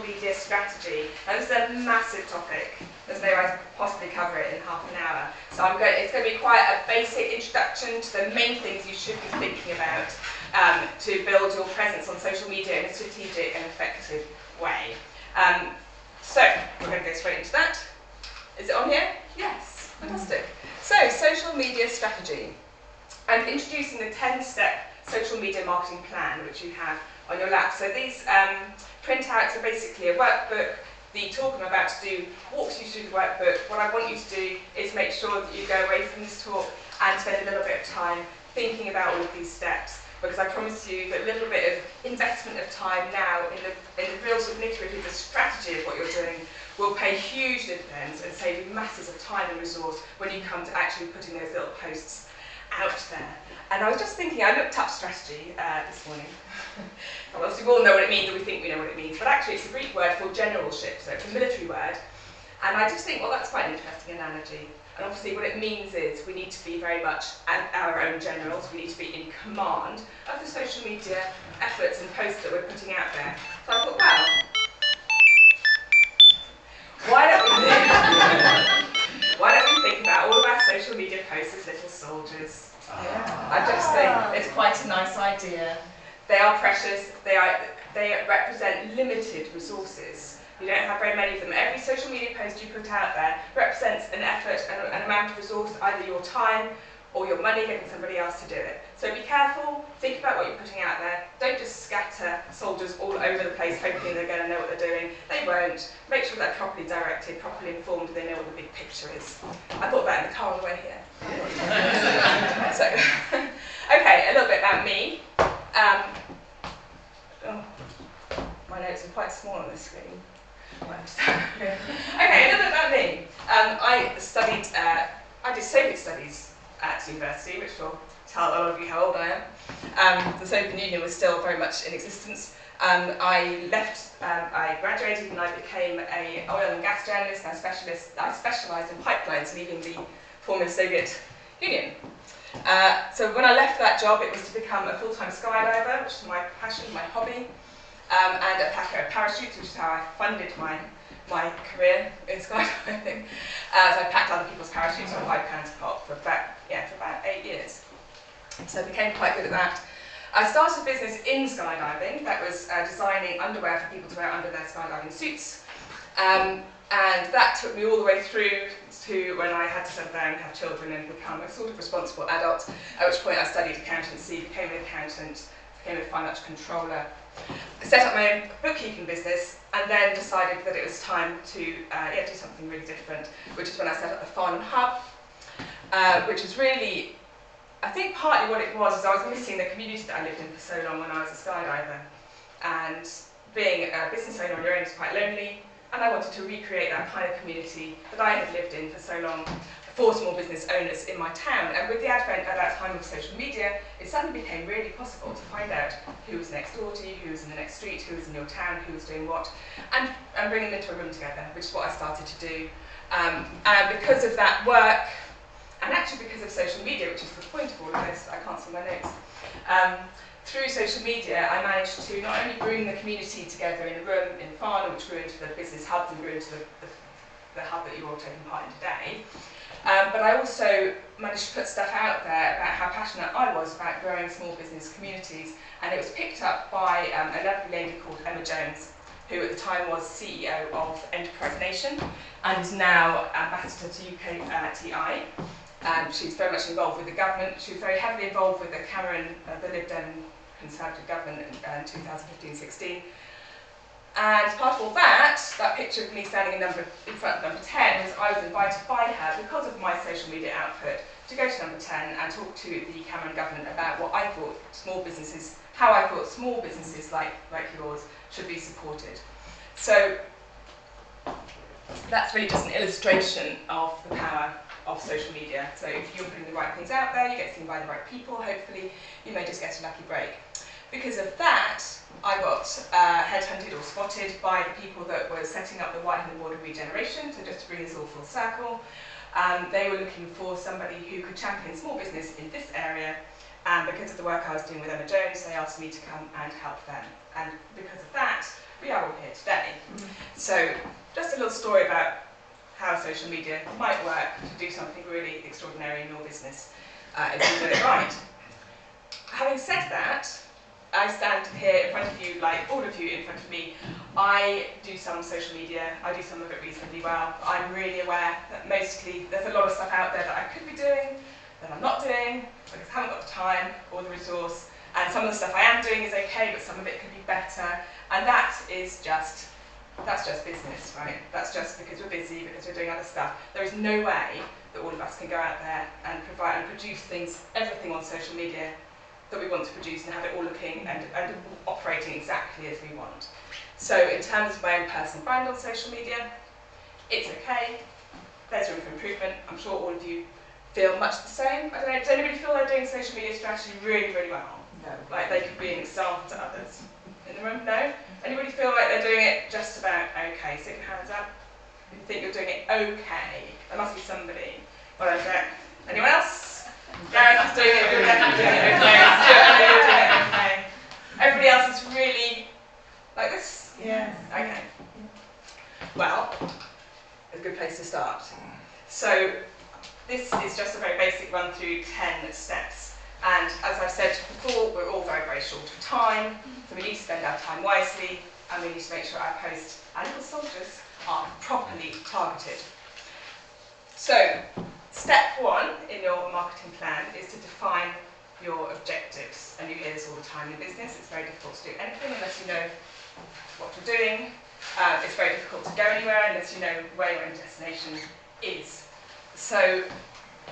media strategy. Now, this is a massive topic. There's no way I could possibly cover it in half an hour. So it's going to be quite a basic introduction to the main things you should be thinking about to build your presence on social media in a strategic and effective way. So, we're going to go straight into that. Is it on here? Yes, fantastic. So, social media strategy. And introducing the 10-step social media marketing plan, which you have on your lap. So these printouts are basically a workbook. The talk I'm about to do walks you through the workbook. What I want you to do is make sure that you go away from this talk and spend a little bit of time thinking about all of these steps, because I promise you that a little bit of investment of time now in the real sort of nitty-gritty, the strategy of what you're doing, will pay huge dividends and save you masses of time and resource when you come to actually putting those little posts out there. And I was just thinking, I looked up strategy this morning. Obviously we all know what it means, or we think we know what it means, but actually it's a Greek word for generalship, so it's a military word. And I just think, well, that's quite an interesting analogy. And obviously what it means is we need to be very much our own generals. We need to be in command of the social media efforts and posts that we're putting out there. So I thought, well, why don't we think about all of our social media posts as little soldiers? I just think it's quite a nice idea. They are precious. They represent limited resources. You don't have very many of them. Every social media post you put out there represents an effort and an amount of resource, either your time or your money, getting somebody else to do it. So be careful, think about what you're putting out there. Don't just scatter soldiers all over the place hoping they're going to know what they're doing. They won't. Make sure they're properly directed, properly informed, they know what the big picture is. I thought that in the car on the way here. So, okay, a little bit about me. My notes are quite small on this screen. Okay, a little bit about me. I did Soviet studies at university, which will tell a lot of you how old I am. The Soviet Union was still very much in existence. I graduated and I became an oil and gas journalist. I specialised in pipelines, leaving the former Soviet Union. So when I left that job, it was to become a full-time skydiver, which is my passion, my hobby, and a packer of parachutes, which is how I funded my career in skydiving. So I packed other people's parachutes on £5 a pop for about 8 years. So I became quite good at that. I started a business in skydiving that was designing underwear for people to wear under their skydiving suits. And that took me all the way through to when I had to settle down and have children and become a sort of responsible adult, at which point I studied accountancy, became an accountant, became a financial controller. I set up my own bookkeeping business and then decided that it was time to do something really different, which is when I set up the Bordon Hub, which was really, I think partly what it was is I was missing the community that I lived in for so long when I was a skydiver. And being a business owner on your own is quite lonely, and I wanted to recreate that kind of community that I had lived in for so long for small business owners in my town. And with the advent at that time of social media, it suddenly became really possible to find out who was next door to you, who was in the next street, who was in your town, who was doing what, and bring them into a room together, which is what I started to do. And because of that work, and actually because of social media, which is the point of all of this, I can't see my notes, through social media, I managed to not only bring the community together in a room in Farnham, which grew into the business hub and grew into the hub that you're all taking part in today, but I also managed to put stuff out there about how passionate I was about growing small business communities, and it was picked up by a lovely lady called Emma Jones, who at the time was CEO of Enterprise Nation and is now ambassador to UK TI. She's very much involved with the government. She was very heavily involved with the the Lib Dem Conservative government in 2015-16. And part of all that picture of me standing in front of number 10 was I was invited by her, because of my social media output, to go to number 10 and talk to the Cameron government about what I thought how I thought small businesses like yours should be supported. So that's really just an illustration of the power of social media. So if you're putting the right things out there, you get seen by the right people, hopefully you may just get a lucky break. Because of that, I got headhunted or spotted by the people that were setting up the Whitehill Board of Regeneration, so just to bring this all full circle. They were looking for somebody who could champion small business in this area, and because of the work I was doing with Emma Jones, they asked me to come and help them. And because of that, we are all here today. So just a little story about how social media might work to do something really extraordinary in your business if you do it right. Having said that, I stand here in front of you, like all of you in front of me. I do some social media, I do some of it reasonably well. I'm really aware that mostly there's a lot of stuff out there that I could be doing, that I'm not doing, because I haven't got the time or the resource. And some of the stuff I am doing is okay, but some of it could be better. And that's just business, right? That's just because we're busy, because we're doing other stuff. There is no way that all of us can go out there and provide and produce things, everything on social media that we want to produce and have it all looking and operating exactly as we want. So in terms of my own personal brand on social media, it's okay. There's room for improvement. I'm sure all of you feel much the same. I don't know, does anybody feel they're doing social media strategy really, really well? No. Like they could be an example to others? In the room? No? Anybody feel like they're doing it just about okay? Stick your hands up. If you think you're doing it okay, there must be somebody. What is it? Anyone else? Gareth is doing it, you're definitely doing it okay. Stuart, you're doing it okay. Everybody else is really like this? Yeah. Okay. Well, a good place to start. So this is just a very basic run through 10 steps. And as I've said before, we're all very, very short of time, so we need to spend our time wisely, and we need to make sure our posts and little soldiers are properly targeted. So, step 1 in your marketing plan is to define your objectives. And you hear this all the time in business. It's very difficult to do anything unless you know what you're doing. It's very difficult to go anywhere unless you know where your end destination is. So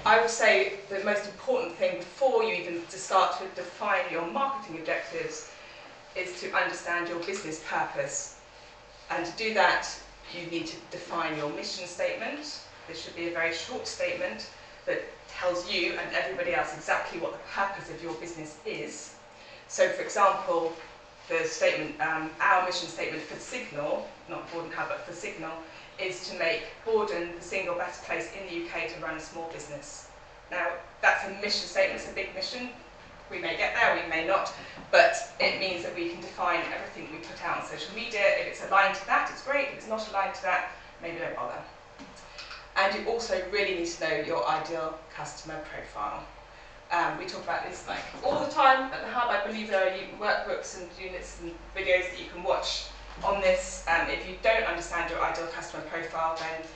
I would say the most important thing before you even start to define your marketing objectives is to understand your business purpose. And to do that, you need to define your mission statement. This should be a very short statement that tells you and everybody else exactly what the purpose of your business is. So for example, the statement, our mission statement for Signal, not Bordon Hub, but for Signal, is to make Bordon the single best place in the UK to run a small business. Now, that's a mission statement, it's a big mission. We may get there, we may not, but it means that we can define everything we put out on social media. If it's aligned to that, it's great. If it's not aligned to that, maybe don't bother. And you also really need to know your ideal customer profile. We talk about this like all the time at the Hub. I believe there are workbooks and units and videos that you can watch on this. If you don't understand your ideal customer profile, then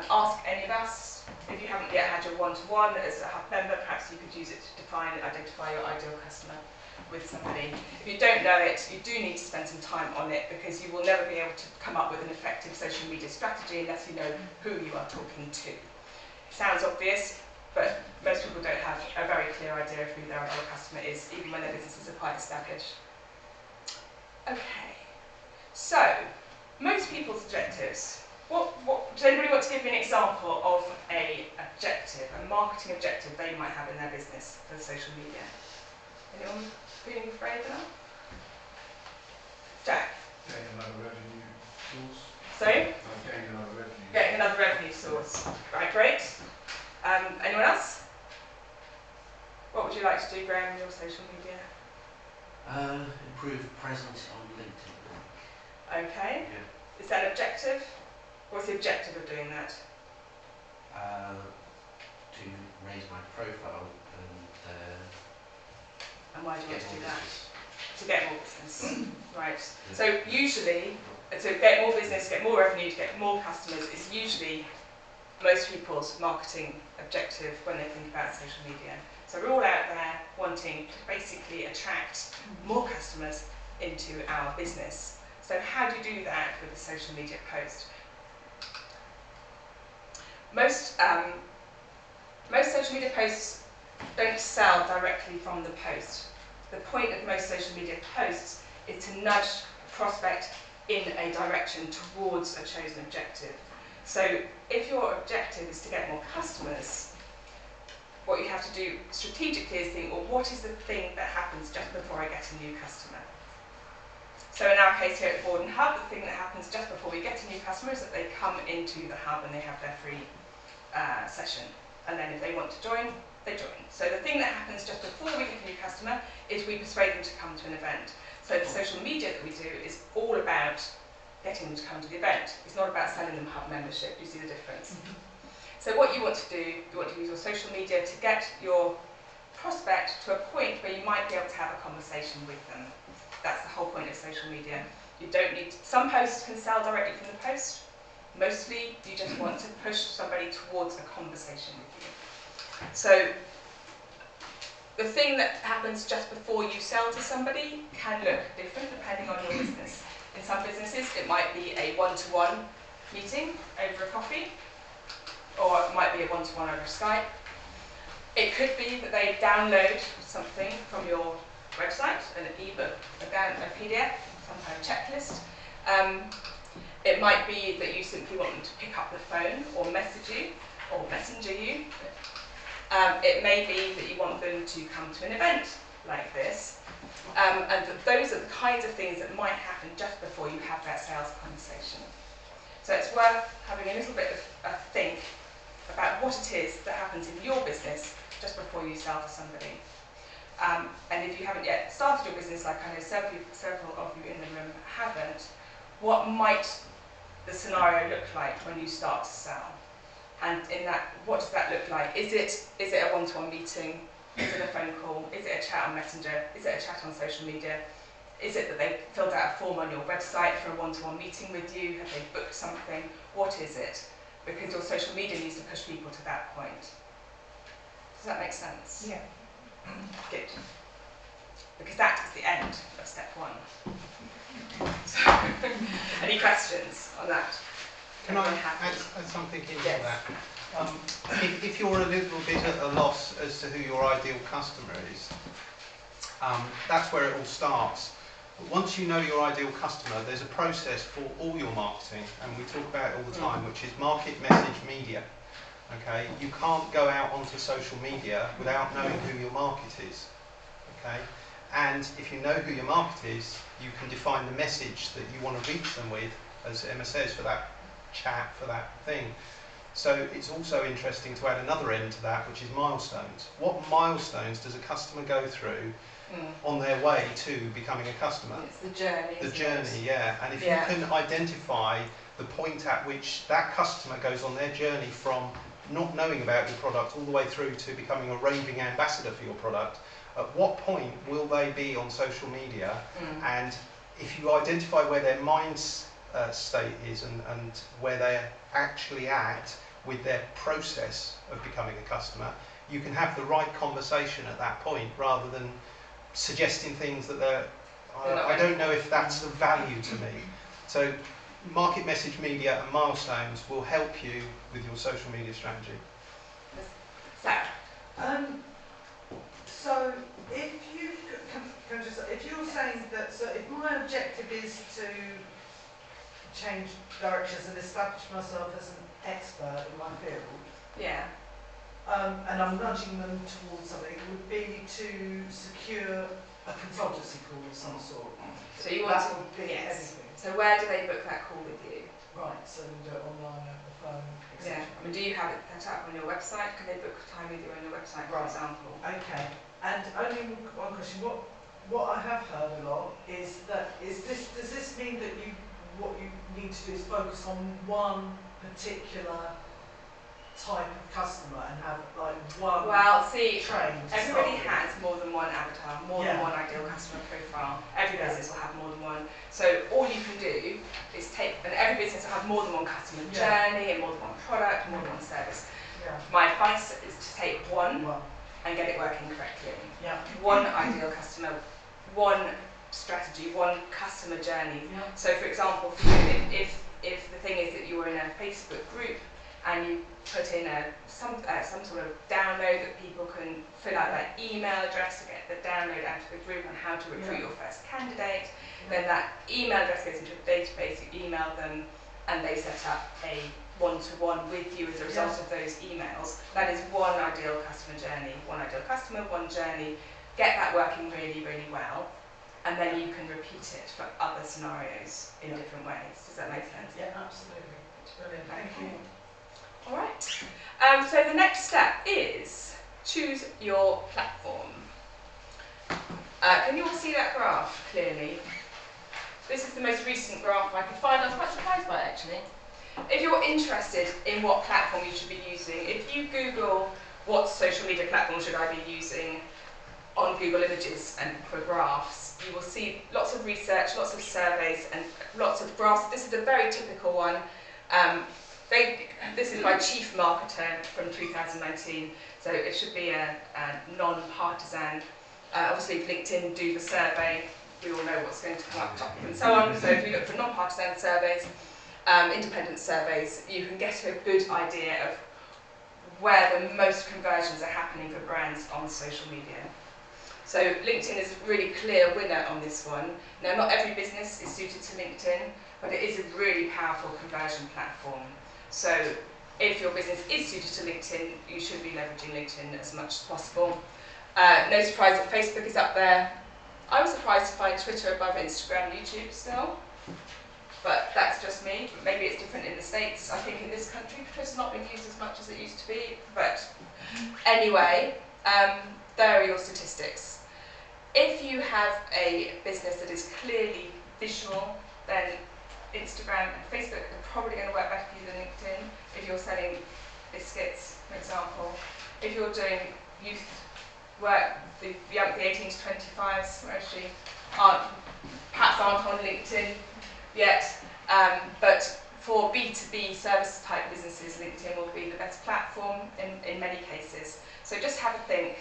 ask any of us. If you haven't yet had your one-to-one as a Hub member, perhaps you could use it to define and identify your ideal customer with somebody. If you don't know it, you do need to spend some time on it because you will never be able to come up with an effective social media strategy unless you know who you are talking to. It sounds obvious, but most people don't have a very clear idea of who their ideal customer is, even when their businesses are quite established. Okay, so most people's objectives. Does anybody want to give me an example of an objective, a marketing objective they might have in their business for social media? Anyone feeling brave enough? Jack? Getting another revenue source. Sorry? Getting another revenue. Getting another revenue source. Right, great. Anyone else? What would you like to do, Graham, in your social media? Improve presence on LinkedIn. Okay. Yeah. Is that an objective? What's the objective of doing that? To raise my profile And why do you want get to do more that? business. To get more business. Right. Yeah. So usually, to get more business, get more revenue, to get more customers is usually most people's marketing objective when they think about social media. So we're all out there wanting to basically attract more customers into our business. So how do you do that with a social media post? Most social media posts don't sell directly from the post. The point of most social media posts is to nudge a prospect in a direction towards a chosen objective. So if your objective is to get more customers, what you have to do strategically is think, well, what is the thing that happens just before I get a new customer? So in our case here at the Bordon Hub, the thing that happens just before we get a new customer is that they come into the Hub and they have their free session. And then if they want to join, they join. So the thing that happens just before we get a new customer is we persuade them to come to an event. So the social media that we do is all about getting them to come to the event. It's not about selling them hub membership. You see the difference? So what you want to do, you want to use your social media to get your prospect to a point where you might be able to have a conversation with them. That's the whole point of social media. You don't need, some posts can sell directly from the post. Mostly you just want to push somebody towards a conversation with you. So the thing that happens just before you sell to somebody can look different depending on your business. In some businesses it might be a one-to-one meeting over a coffee, or it might be a one-to-one over Skype. It could be that they download something from your website, an ebook, a PDF, some kind of checklist. It might be that you simply want them to pick up the phone or message you or messenger you. It may be that you want them to come to an event like this. And that those are the kinds of things that might happen just before you have that sales conversation. So it's worth having a little bit of a think about what it is that happens in your business just before you sell to somebody. And if you haven't yet started your business, like I know several of you in the room haven't, what might the scenario look like when you start to sell? And in that, what does that look like? Is it a one-to-one meeting? Is it a phone call? Is it a chat on Messenger? Is it a chat on social media? Is it that they filled out a form on your website for a one-to-one meeting with you? Have they booked something? What is it? Because your social media needs to push people to that point. Does that make sense? Yeah. Good. Because that is the end of step one. So, any questions on that? Can I Everyone happy? add something into Yes. that? If you're a little bit at a loss as to who your ideal customer is, that's where it all starts. But once you know your ideal customer, there's a process for all your marketing, and we talk about it all the time, which is market, message, media. Okay, you can't go out onto social media without knowing who your market is. Okay, and if you know who your market is, you can define the message that you want to reach them with, as Emma says, for that chat, for that thing. So it's also interesting to add another end to that, which is milestones. What milestones does a customer go through on their way to becoming a customer? It's the journey. The isn't journey, it? yeah. And if you can identify the point at which that customer goes on their journey from not knowing about your product all the way through to becoming a raving ambassador for your product, at what point will they be on social media? And if you identify where their mind state is and where they're actually at with their process of becoming a customer, you can have the right conversation at that point rather than suggesting things that I don't know if that's of value to me. So market, message, media and milestones will help you with your social media strategy. Sarah. So if you're saying that, so if my objective is to change directions and establish myself as an expert in my field, Yeah. and I'm nudging them towards something, it would be to secure a consultancy call of some sort. So you want That to, would be yes. anything. So where do they book that call with you? Right, so we do it online, over the phone, Yeah. etc. I mean, do you have it set up on your website? Can they book time with you on your website, for Right. example? Okay, and only one question. What I have heard a lot is that does this mean that what you need to do is focus on one particular type of customer and have like one Well, see, train to everybody start has more than one avatar, more than Yeah. one ideal customer profile. Every Yeah. business will have more than one. So all you can do is and every business will have more than one customer journey and more than one product, more than one service. with. Yeah. My advice is to take one One. and get it working correctly. Yeah. One ideal customer, one strategy, one customer journey. Yeah. So for example, for you, if the thing is that you were in a Facebook group and you put in some sort of download that people can fill out their email address to get the download out of the group on how to recruit your first candidate, then that email address goes into a database, you email them and they set up a one-to-one with you as a result of those emails. That is one ideal customer journey, one ideal customer, one journey. Get that working really, really well, and then you can repeat it for other scenarios in different ways. Does that make sense? Yeah, absolutely. Brilliant. Thank you. All right. So the next step is choose your platform. Can you all see that graph clearly? this is the most recent graph I could find. I was quite surprised by it, actually. If you're interested in what platform you should be using, if you Google what social media platform should I be using on Google Images and for graphs, you will see lots of research, lots of surveys, and lots of graphs. This is a very typical one. This is by Chief Marketer from 2019, so it should be a non-partisan. Obviously, if LinkedIn do the survey, we all know what's going to come up and so on. So if you look for non-partisan surveys, independent surveys, you can get a good idea of where the most conversions are happening for brands on social media. So LinkedIn is a really clear winner on this one. Now, not every business is suited to LinkedIn, but it is a really powerful conversion platform. So if your business is suited to LinkedIn, you should be leveraging LinkedIn as much as possible. No surprise that Facebook is up there. I was surprised to find Twitter above Instagram, YouTube still, but that's just me. Maybe it's different in the States. I think in this country, Twitter's not being used as much as it used to be, but anyway, there are your statistics. If you have a business that is clearly visual, then Instagram and Facebook are probably going to work better for you than LinkedIn. If you're selling biscuits, for example, if you're doing youth work, the 18 to 25s actually perhaps aren't on LinkedIn yet, but for B2B service type businesses, LinkedIn will be the best platform in many cases. So just have a think.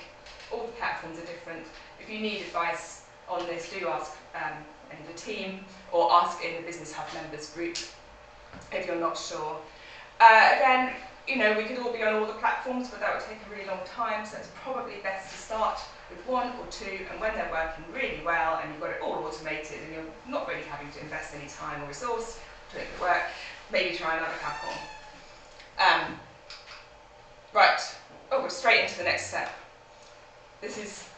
All the platforms are different. If you need advice on this, do ask in the team or ask in the Business Hub members group if you're not sure. Again, you know, we could all be on all the platforms, but that would take a really long time, so it's probably best to start with one or two, and when they're working really well and you've got it all automated and you're not really having to invest any time or resource to make it work, maybe try another couple. Right, we're straight into the next step. This is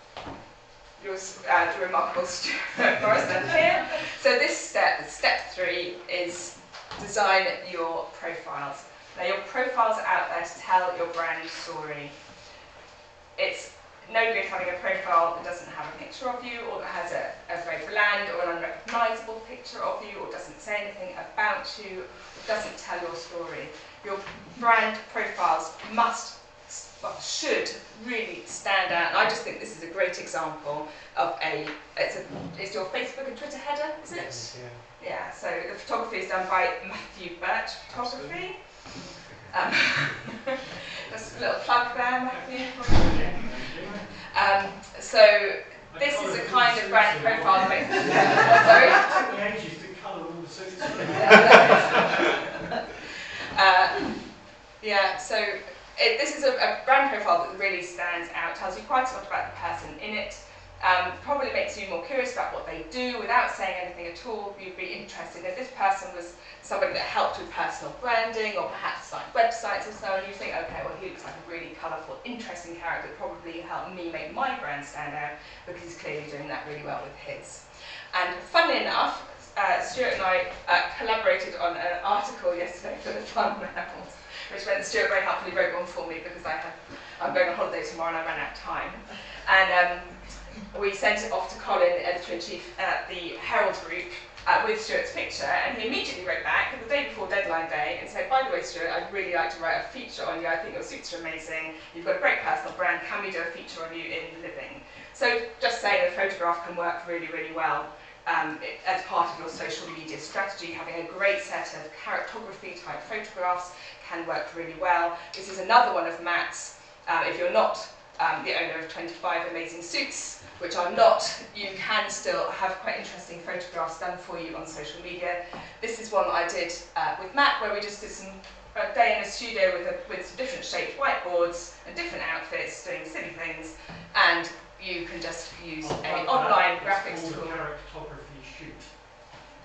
the remarkable Stuart Morrison here. So this step 3, is design your profiles. Now your profiles are out there to tell your brand story. It's no good having a profile that doesn't have a picture of you, or that has a very bland or an unrecognisable picture of you, or doesn't say anything about you, or doesn't tell your story. Your brand profiles should really stand out. And I just think this is a great example of it's your Facebook and Twitter header, is it? Yes, yeah. Yeah, so the photography is done by Matthew Birch Photography. Just a little plug there, Matthew. So this is a kind of brand profile. Sorry? It took me ages to colour all the suits. Yeah, so this is a brand profile that really stands out, tells you quite a lot about the person in it, probably makes you more curious about what they do without saying anything at all. You'd be interested if this person was somebody that helped with personal branding or perhaps like websites or so, and you think, okay, well, he looks like a really colourful, interesting character that probably helped me make my brand stand out, because he's clearly doing that really well with his. And funnily enough, Stuart and I collaborated on an article yesterday for the thumbnails, which meant Stuart very helpfully wrote one for me because I'm going on holiday tomorrow and I ran out of time. And we sent it off to Colin, editor-in-chief at the Herald Group, with Stuart's picture, and he immediately wrote back the day before deadline day and said, by the way, Stuart, I'd really like to write a feature on you. I think your suits are amazing. You've got a great personal brand. Can we do a feature on you in Living? So just saying, a photograph can work really, really well as part of your social media strategy. Having a great set of charactography type photographs can work really well. This is another one of Matt's. If you're not the owner of 25 Amazing Suits, which I'm not, you can still have quite interesting photographs done for you on social media. This is one that I did with Matt, where we just did a day in a studio with some different shaped whiteboards and different outfits doing silly things, and you can just use an online graphics tool. Charactography shoot.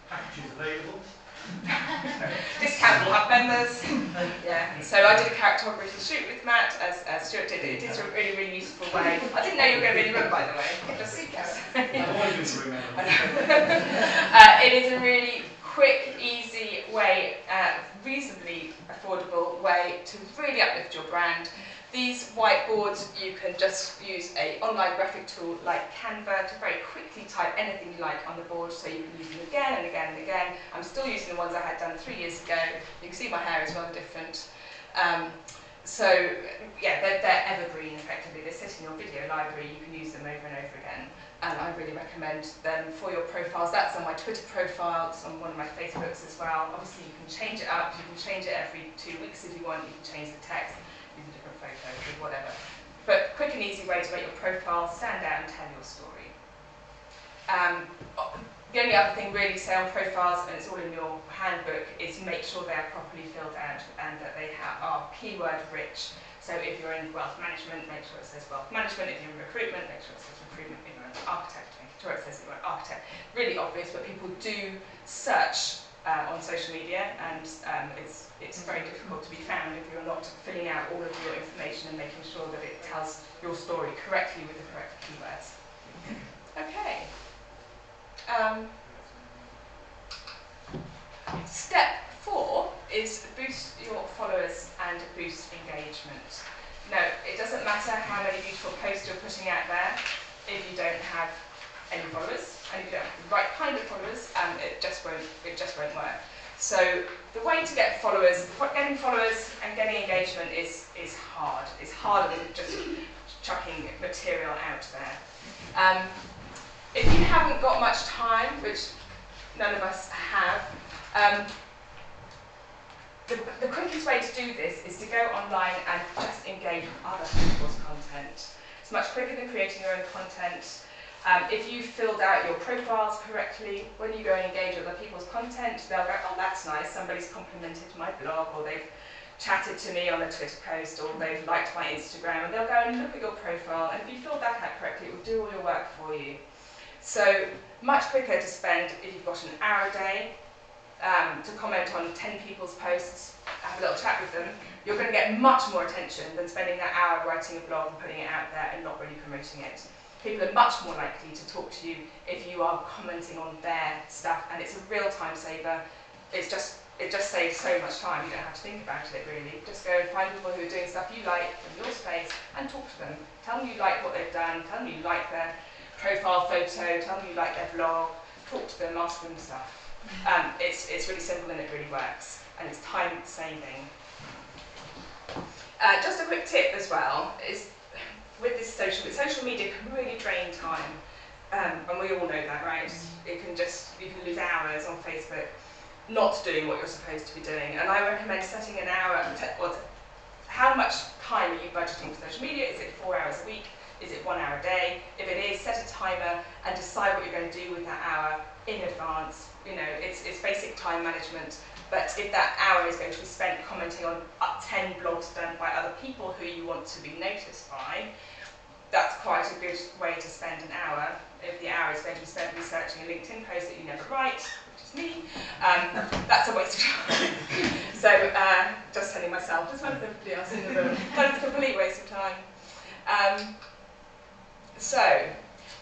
Packages available. Discount Hub members. Yeah, so I did a charactography shoot with Matt, as Stuart did. It is a really, really useful way. I didn't know you were going to be in the room, by the way. It is a really quick, easy way, reasonably affordable way to really uplift your brand. These whiteboards, you can just use an online graphic tool like Canva to very quickly type anything you like on the board, so you can use them again and again and again. I'm still using the ones I had done 3 years ago. You can see my hair is rather different. So yeah, they're evergreen effectively. They sit in your video library, you can use them over and over again. And I really recommend them for your profiles. That's on my Twitter profile, it's on one of my Facebooks as well. Obviously you can change it up, you can change it every 2 weeks if you want, you can change the text, use a different photo, or whatever. But quick and easy way to make your profile stand out and tell your story. The only other thing really say on profiles, and it's all in your handbook, is make sure they are properly filled out and that they are keyword rich. So if you're in wealth management, make sure it says wealth management. If you're in recruitment, make sure it says recruitment. If you're an architect, make sure it says you're an architect. Really obvious, but people do search on social media, and it's very difficult to be found if you're not filling out all of your information and making sure that it tells your story correctly with the correct keywords. Okay. Step 4 is boost your followers and boost engagement. No, it doesn't matter how many beautiful posts you're putting out there if you don't have any followers, and if you don't have the right kind of followers, it just won't work. So the way to get followers, getting followers and getting engagement is hard. It's harder than just chucking material out there. If you haven't got much time, which none of us have, the quickest way to do this is to go online and just engage with other people's content. It's much quicker than creating your own content. If you filled out your profiles correctly, when you go and engage with other people's content, they'll go, oh, that's nice, somebody's complimented my blog, or they've chatted to me on a Twitter post, or they've liked my Instagram, and they'll go and look at your profile, and if you filled that out correctly, it will do all your work for you. So much quicker to spend, if you've got an hour a day, to comment on 10 people's posts, have a little chat with them, you're going to get much more attention than spending that hour writing a blog and putting it out there and not really promoting it. People are much more likely to talk to you if you are commenting on their stuff, and it's a real time saver. It just saves so much time. You don't have to think about it really. Just go and find people who are doing stuff you like in your space and talk to them. Tell them you like what they've done, tell them you like their profile photo, tell them you like their blog, talk to them, ask them stuff. It's really simple and it really works, and it's time saving. Just a quick tip as well is with this social media can really drain time, and we all know that, right? You can lose hours on Facebook not doing what you're supposed to be doing, and I recommend setting an hour. How much time are you budgeting for social media? Is it 4 hours a week? Is it 1 hour a day? If it is, set a timer and decide what you're going to do with that hour in advance. You know, it's basic time management, but if that hour is going to be spent commenting on 10 blogs done by other people who you want to be noticed by, that's quite a good way to spend an hour. If the hour is going to be spent researching a LinkedIn post that you never write, which is me, that's a waste of time. So, just telling myself, as well as everybody else in the room, that's a complete waste of time. So,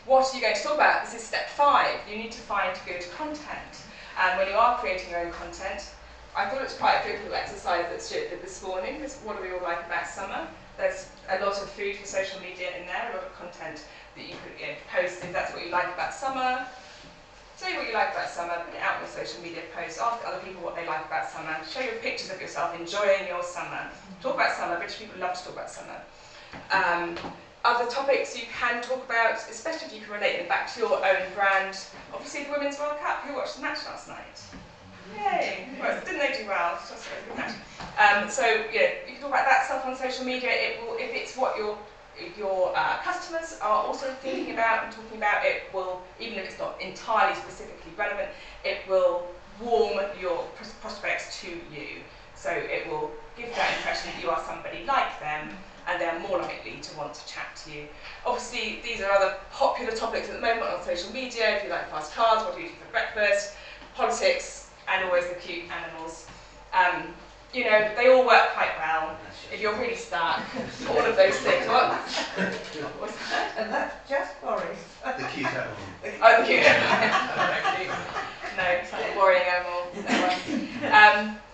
what are you going to talk about? This is step 5. You need to find good content. And when you are creating your own content, I thought it was quite a good little exercise that Stuart did this morning, because what do we all like about summer? There's a lot of food for social media in there, a lot of content that you could post if that's what you like about summer. Say what you like about summer, put it out on your social media posts, ask other people what they like about summer, show your pictures of yourself enjoying your summer. Talk about summer, British people love to talk about summer. Other topics you can talk about, especially if you can relate them back to your own brand. Obviously the Women's World Cup, who watched the match last night? Yay! Well, didn't they do well? Just a good match. So yeah, you can talk about that stuff on social media. It will, if it's what your customers are also thinking about and talking about, it will, even if it's not entirely specifically relevant, it will warm your prospects to you. So it will give that impression that you are somebody like them, and they're more likely to want to chat to you. Obviously, these are other popular topics at the moment on social media. If you like fast cars, what do you eat for breakfast, politics, and always the cute animals. You know, they all work quite well. If you're really stuck, all of those things. What? What's that? And that's just Boris. The cute animal. Oh, the cute animal. No, it's like a worrying animal.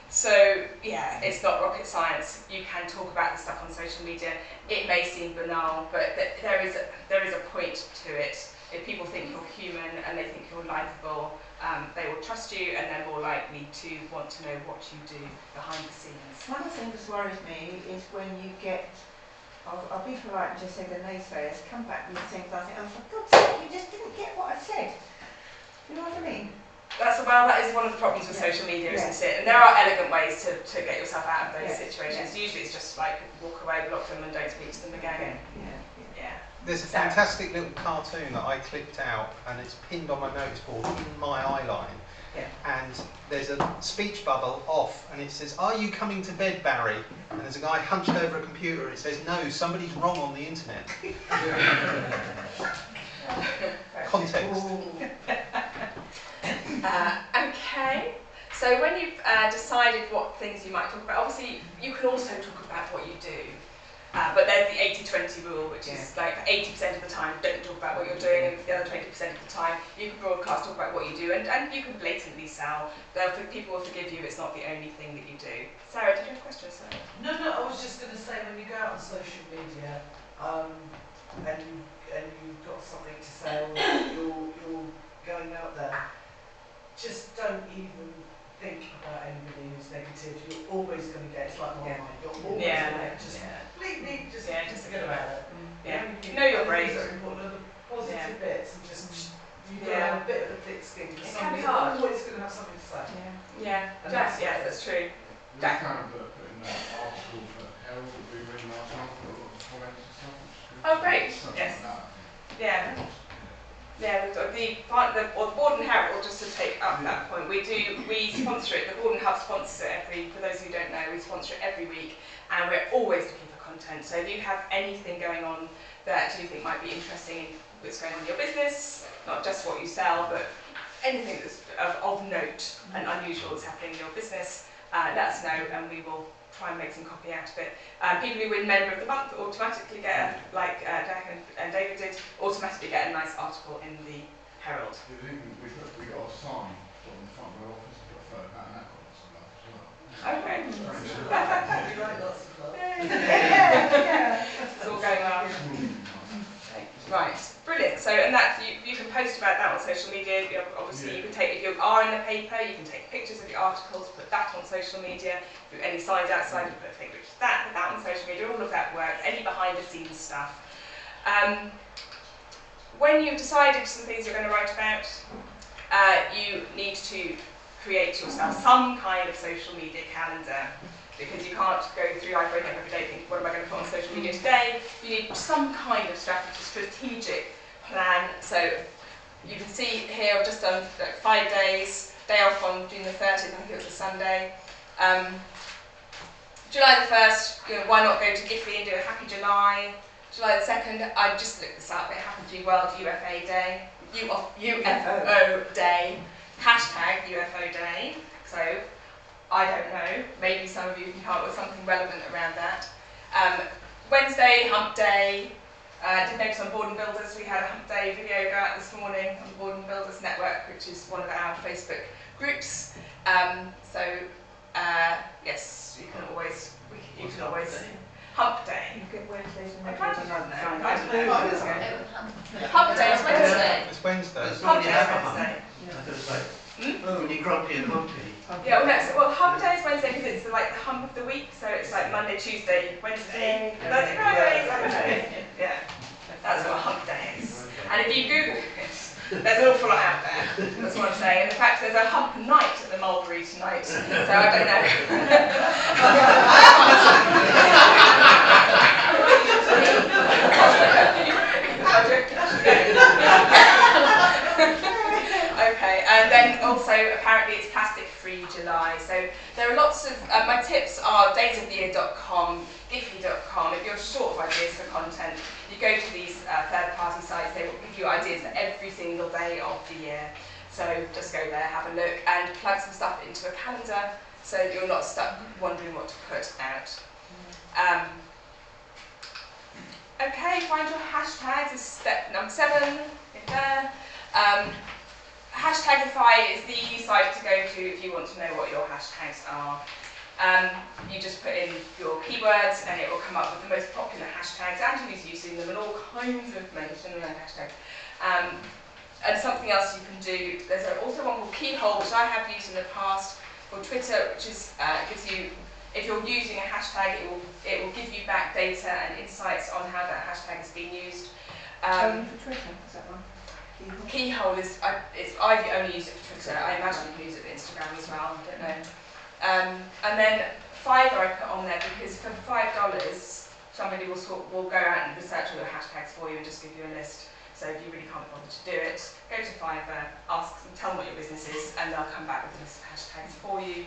So yeah, it's not rocket science. You can talk about this stuff on social media. It may seem banal, but there is a point to it. If people think you're human and they think you're likeable, they will trust you and they're more likely to want to know what you do behind the scenes. One of the things that worries me is when you get, I'll be polite and just say the naysayers come back with things I think, oh for God's sake, you just didn't get what I said. You know what I mean? That is one of the problems with social media, isn't it? And there are elegant ways to get yourself out of those situations. Usually it's just like walk away, block them and don't speak to them again. Yeah. There's a fantastic little cartoon that I clipped out and it's pinned on my notice board in my eye line. Yeah. And there's a speech bubble off and it says, "Are you coming to bed, Barry?" And there's a guy hunched over a computer and it says, "No, somebody's wrong on the internet." Context. Okay, so when you've decided what things you might talk about, obviously you can also talk about what you do, but there's the 80-20 rule, which is like 80% of the time don't talk about what you're doing, and the other 20% of the time you can broadcast, talk about what you do, and you can blatantly sell. People will forgive you, it's not the only thing that you do. Sarah, did you have a question, Sarah? No, I was just going to say, when you go out on social media and you've got something to say, or you're going out there, just don't even think about anybody who's negative. You're always going to get, it's like Marmite, you're always going to get just completely, just forget about it. Know your brains. Are important, are the positive bits, and just, you've got to have a bit of a thick skin, because It can be somebody's hard. always going to have something to say. That's true. Jack. Kind of put in that article for Herald, we read last night, got a lot of comments and stuff, which is good. Oh, great. Stuff Yes. like that. The Bordon Herald, just to take up that point, we sponsor it. The Bordon Hub sponsors it for those who don't know, we sponsor it every week, and we're always looking for content. So if you have anything going on that you think might be interesting, what's going on in your business, not just what you sell, but anything that's of note and unusual that's happening in your business, let us know, and we will try and make some copy out of it. People who win Member of the Month automatically get, like Jack and David did, automatically get a nice article in the Herald. We got a sign on the front of our office, we got a photo of that, and that got lots of love as well. Okay. You write lots of love. It's all going well. Right, brilliant. So, and that you can post about that on social media. Obviously, you can take, if you are in the paper, you can take pictures of your articles, put that on social media. If you have any signs outside, you put pictures of that, put that on social media. All of that works. Any behind the scenes stuff. When you've decided some things you're going to write about, you need to create yourself some kind of social media calendar, because you can't go through life waking up every day thinking, what am I going to put on social media today? You need some kind of strategic plan. So you can see here I've just done 5 days, day off on June the 30th, I think it was a Sunday. July the 1st, why not go to Giffey and do a Happy July? July the 2nd, I just looked this up, it happened to be World UFO Day. UFO Day, hashtag UFO Day. So I don't know, maybe some of you can come up with something relevant around that. Wednesday, Hump Day. Did notice on Bordon Builders, we had a Hump Day video go out this morning on the Bordon Builders Network, which is one of our Facebook groups. Yes, you can always Hump Day. You get Wednesdays and I can't Wednesdays. remember now. I don't know. Hump Day is Wednesday. It's Wednesday. Hump Day is Wednesday. When you're grumpy and humpy. Yeah, well, Hump Day is Wednesday because it's like the hump of the week, so it's like Monday, Tuesday, Wednesday, Thursday, Friday, Saturday. Yeah, that's what Hump Day is. And if you Google it, there's an awful lot out there. That's what I'm saying. And in fact, there's a Hump Night at the Mulberry tonight, so I don't Okay, and then also apparently it's plastic-free July. So there are lots of, my tips are daysoftheyear.com, giphy.com. If you're short of ideas for content, you go to these third-party sites, they will give you ideas for every single day of the year. So just go there, have a look, and plug some stuff into a calendar so that you're not stuck wondering what to put out. Okay, find your hashtags is step number 7 in there. Hashtagify is the site to go to if you want to know what your hashtags are. You just put in your keywords and it will come up with the most popular hashtags and who's using them and all kinds of information around hashtags. And something else you can do, there's also one called Keyhole, which I have used in the past for Twitter, which is gives you, if you're using a hashtag, it will give you back data and insights on how that hashtag is being used. Only for Twitter, is that one? Keyhole is, I've only used it for Twitter. I imagine you can use it for Instagram as well, I don't know. And then Fiverr I put on there because for $5 somebody will go out and research all your hashtags for you and just give you a list. So if you really can't bother to do it, go to Fiverr, ask them, tell them what your business is, and they'll come back with a list of hashtags for you.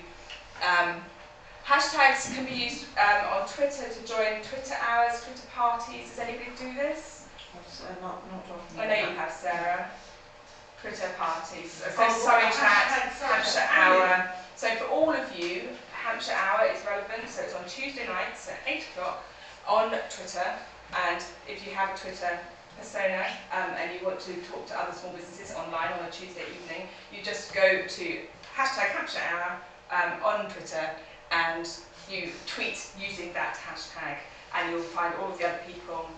Hashtags can be used on Twitter to join Twitter hours, Twitter parties. Does anybody do this? Not often. I know you have, Sarah. Twitter parties. So Oh, Surrey Chat, hashtag Hampshire Hour. So for all of you, Hampshire Hour is relevant. So it's on Tuesday nights at 8 o'clock on Twitter. And if you have a Twitter persona and you want to talk to other small businesses online on a Tuesday evening, you just go to hashtag Hampshire Hour on Twitter and you tweet using that hashtag, and you'll find all of the other people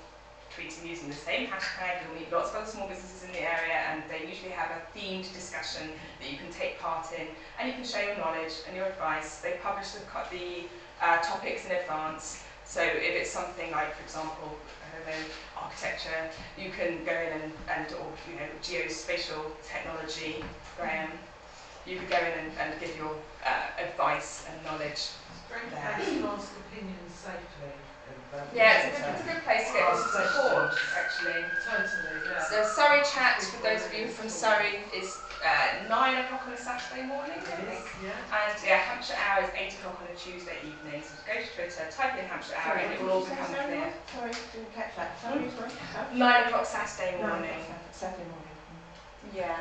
tweeting using the same hashtag. You'll meet lots of other small businesses in the area, and they usually have a themed discussion that you can take part in, and you can share your knowledge and your advice. They publish the topics in advance, so if it's something like, for example, I don't know, architecture, you can go in or you know, geospatial technology, Graham, you could go in and give your advice and knowledge. It's a great place to ask opinions safely. Yeah, it's a good place to get support, actually. Totally, yeah. So Surrey Chat, for those of you from Surrey, is 9 o'clock on a Saturday morning, I think. Yeah. And yeah, Hampshire Hour is 8 o'clock on a Tuesday evening. So go to Twitter, type in Hampshire Hour, and it will all become clear. Sorry, didn't catch that. Sorry. 9 o'clock Saturday morning. Saturday morning. Yeah.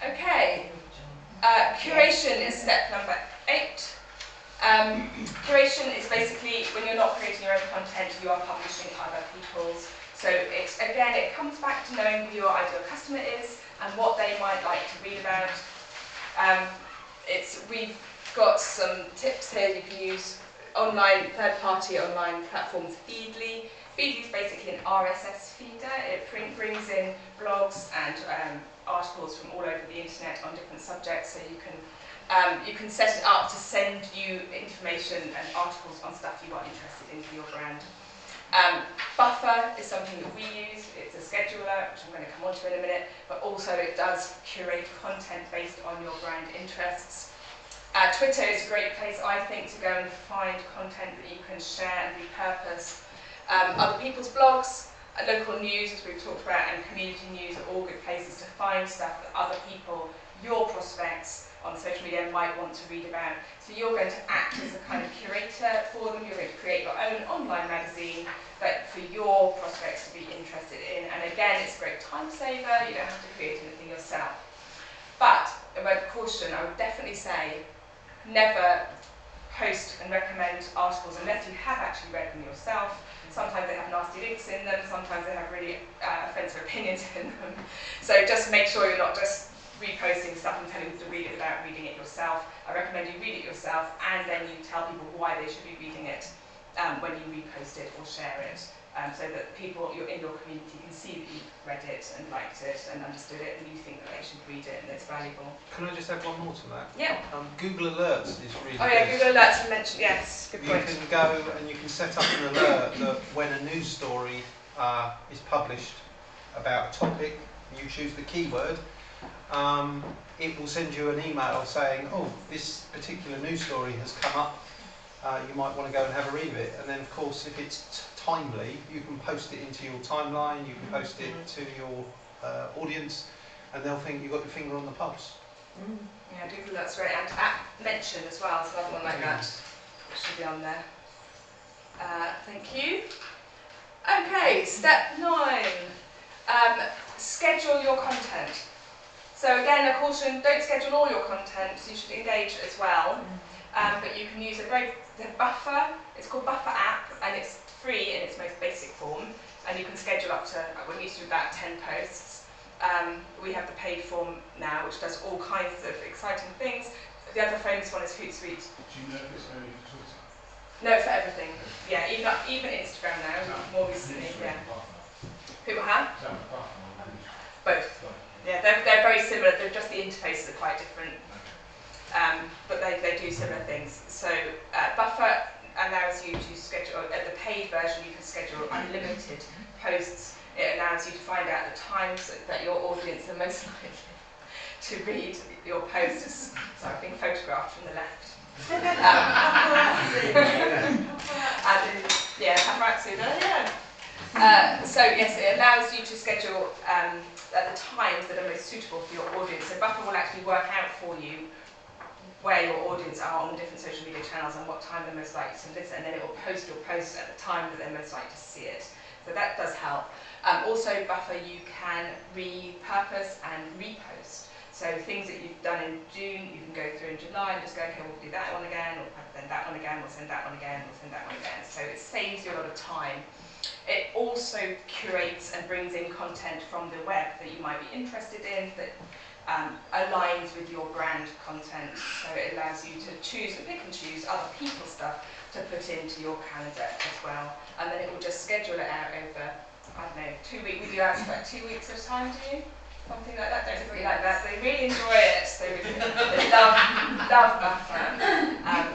Okay. Curation is step number 8. Curation is basically when you're not creating your own content, you are publishing other people's. So it comes back to knowing who your ideal customer is and what they might like to read about. We've got some tips here. You can use third-party online platforms. Feedly is basically an RSS feeder. It brings in blogs and articles from all over the internet on different subjects, so you can set it up to send you information and articles on stuff you are interested in for your brand. Buffer is something that we use. It's a scheduler, which I'm going to come on to in a minute, but also it does curate content based on your brand interests. Twitter is a great place, I think, to go and find content that you can share and repurpose. Other people's blogs, local news, as we've talked about, and community news are all good places to find stuff that other people, your prospects, on social media might want to read about. So you're going to act as a kind of curator for them. You're going to create your own online magazine, but for your prospects to be interested in. And again, it's a great time saver. You don't have to create anything yourself. But a word of caution, I would definitely say never post and recommend articles unless you have actually read them yourself. Sometimes they have nasty links in them. Sometimes they have really offensive opinions in them. So just make sure you're not just reposting stuff and telling them to read it without reading it yourself. I recommend you read it yourself, and then you tell people why they should be reading it when you repost it or share it, so that people in your community can see that you've read it and liked it and understood it, and you think that they should read it and it's valuable. Can I just add one more to that? Yeah. Google Alerts is really Oh yeah, good. Google Alerts you mentioned, yes, good point. You can go and you can set up an alert that when a news story is published about a topic, you choose the keyword, it will send you an email saying, oh, this particular news story has come up, you might want to go and have a read of it. And then of course, if it's timely, you can post it into your timeline, you can post it to your audience, and they'll think you've got your finger on the pulse. Yeah, Google Alerts great, and app mention as well, so another one like that, which should be on there. Thank you. Okay, step 9, schedule your content. So again, a caution, don't schedule all your content, so you should engage as well. But you can use the Buffer, it's called Buffer app, and it's free in its most basic form, and you can schedule up to, we used to do about 10 posts. we have the paid form now, which does all kinds of exciting things. The other famous one is Hootsuite. Do you know if it's only for Twitter? No, for everything. Yeah, even Instagram now, more recently. Yeah. People have? Is that a button or a Both. Yeah, they're very similar. They're just the interfaces are quite different. But they do similar things. So Buffer allows you to schedule, at the paid version you can schedule unlimited posts. It allows you to find out the times that your audience are most likely to read your posts. So I've been photographed from the left. Yeah, paparazzi there, yeah. So yes, it allows you to schedule at the times that are most suitable for your audience. So Buffer will actually work out for you where your audience are on the different social media channels and what time they're most likely to listen, and then it will post your post at the time that they're most likely to see it. So that does help. Also, Buffer you can repurpose and repost. So things that you've done in June, you can go through in July and just go, okay, we'll do that one again, or then that one again, we'll send that one again, we'll send that one again. So it saves you a lot of time. It also curates and brings in content from the web that you might be interested in, that aligns with your brand content. So it allows you to choose and pick and choose other people's stuff to put into your calendar as well. And then it will just schedule it out over, I don't know, 2 weeks. We do ours for like 2 weeks at a time, do you? Something like that, don't really like that. They really enjoy it. They love Buffer.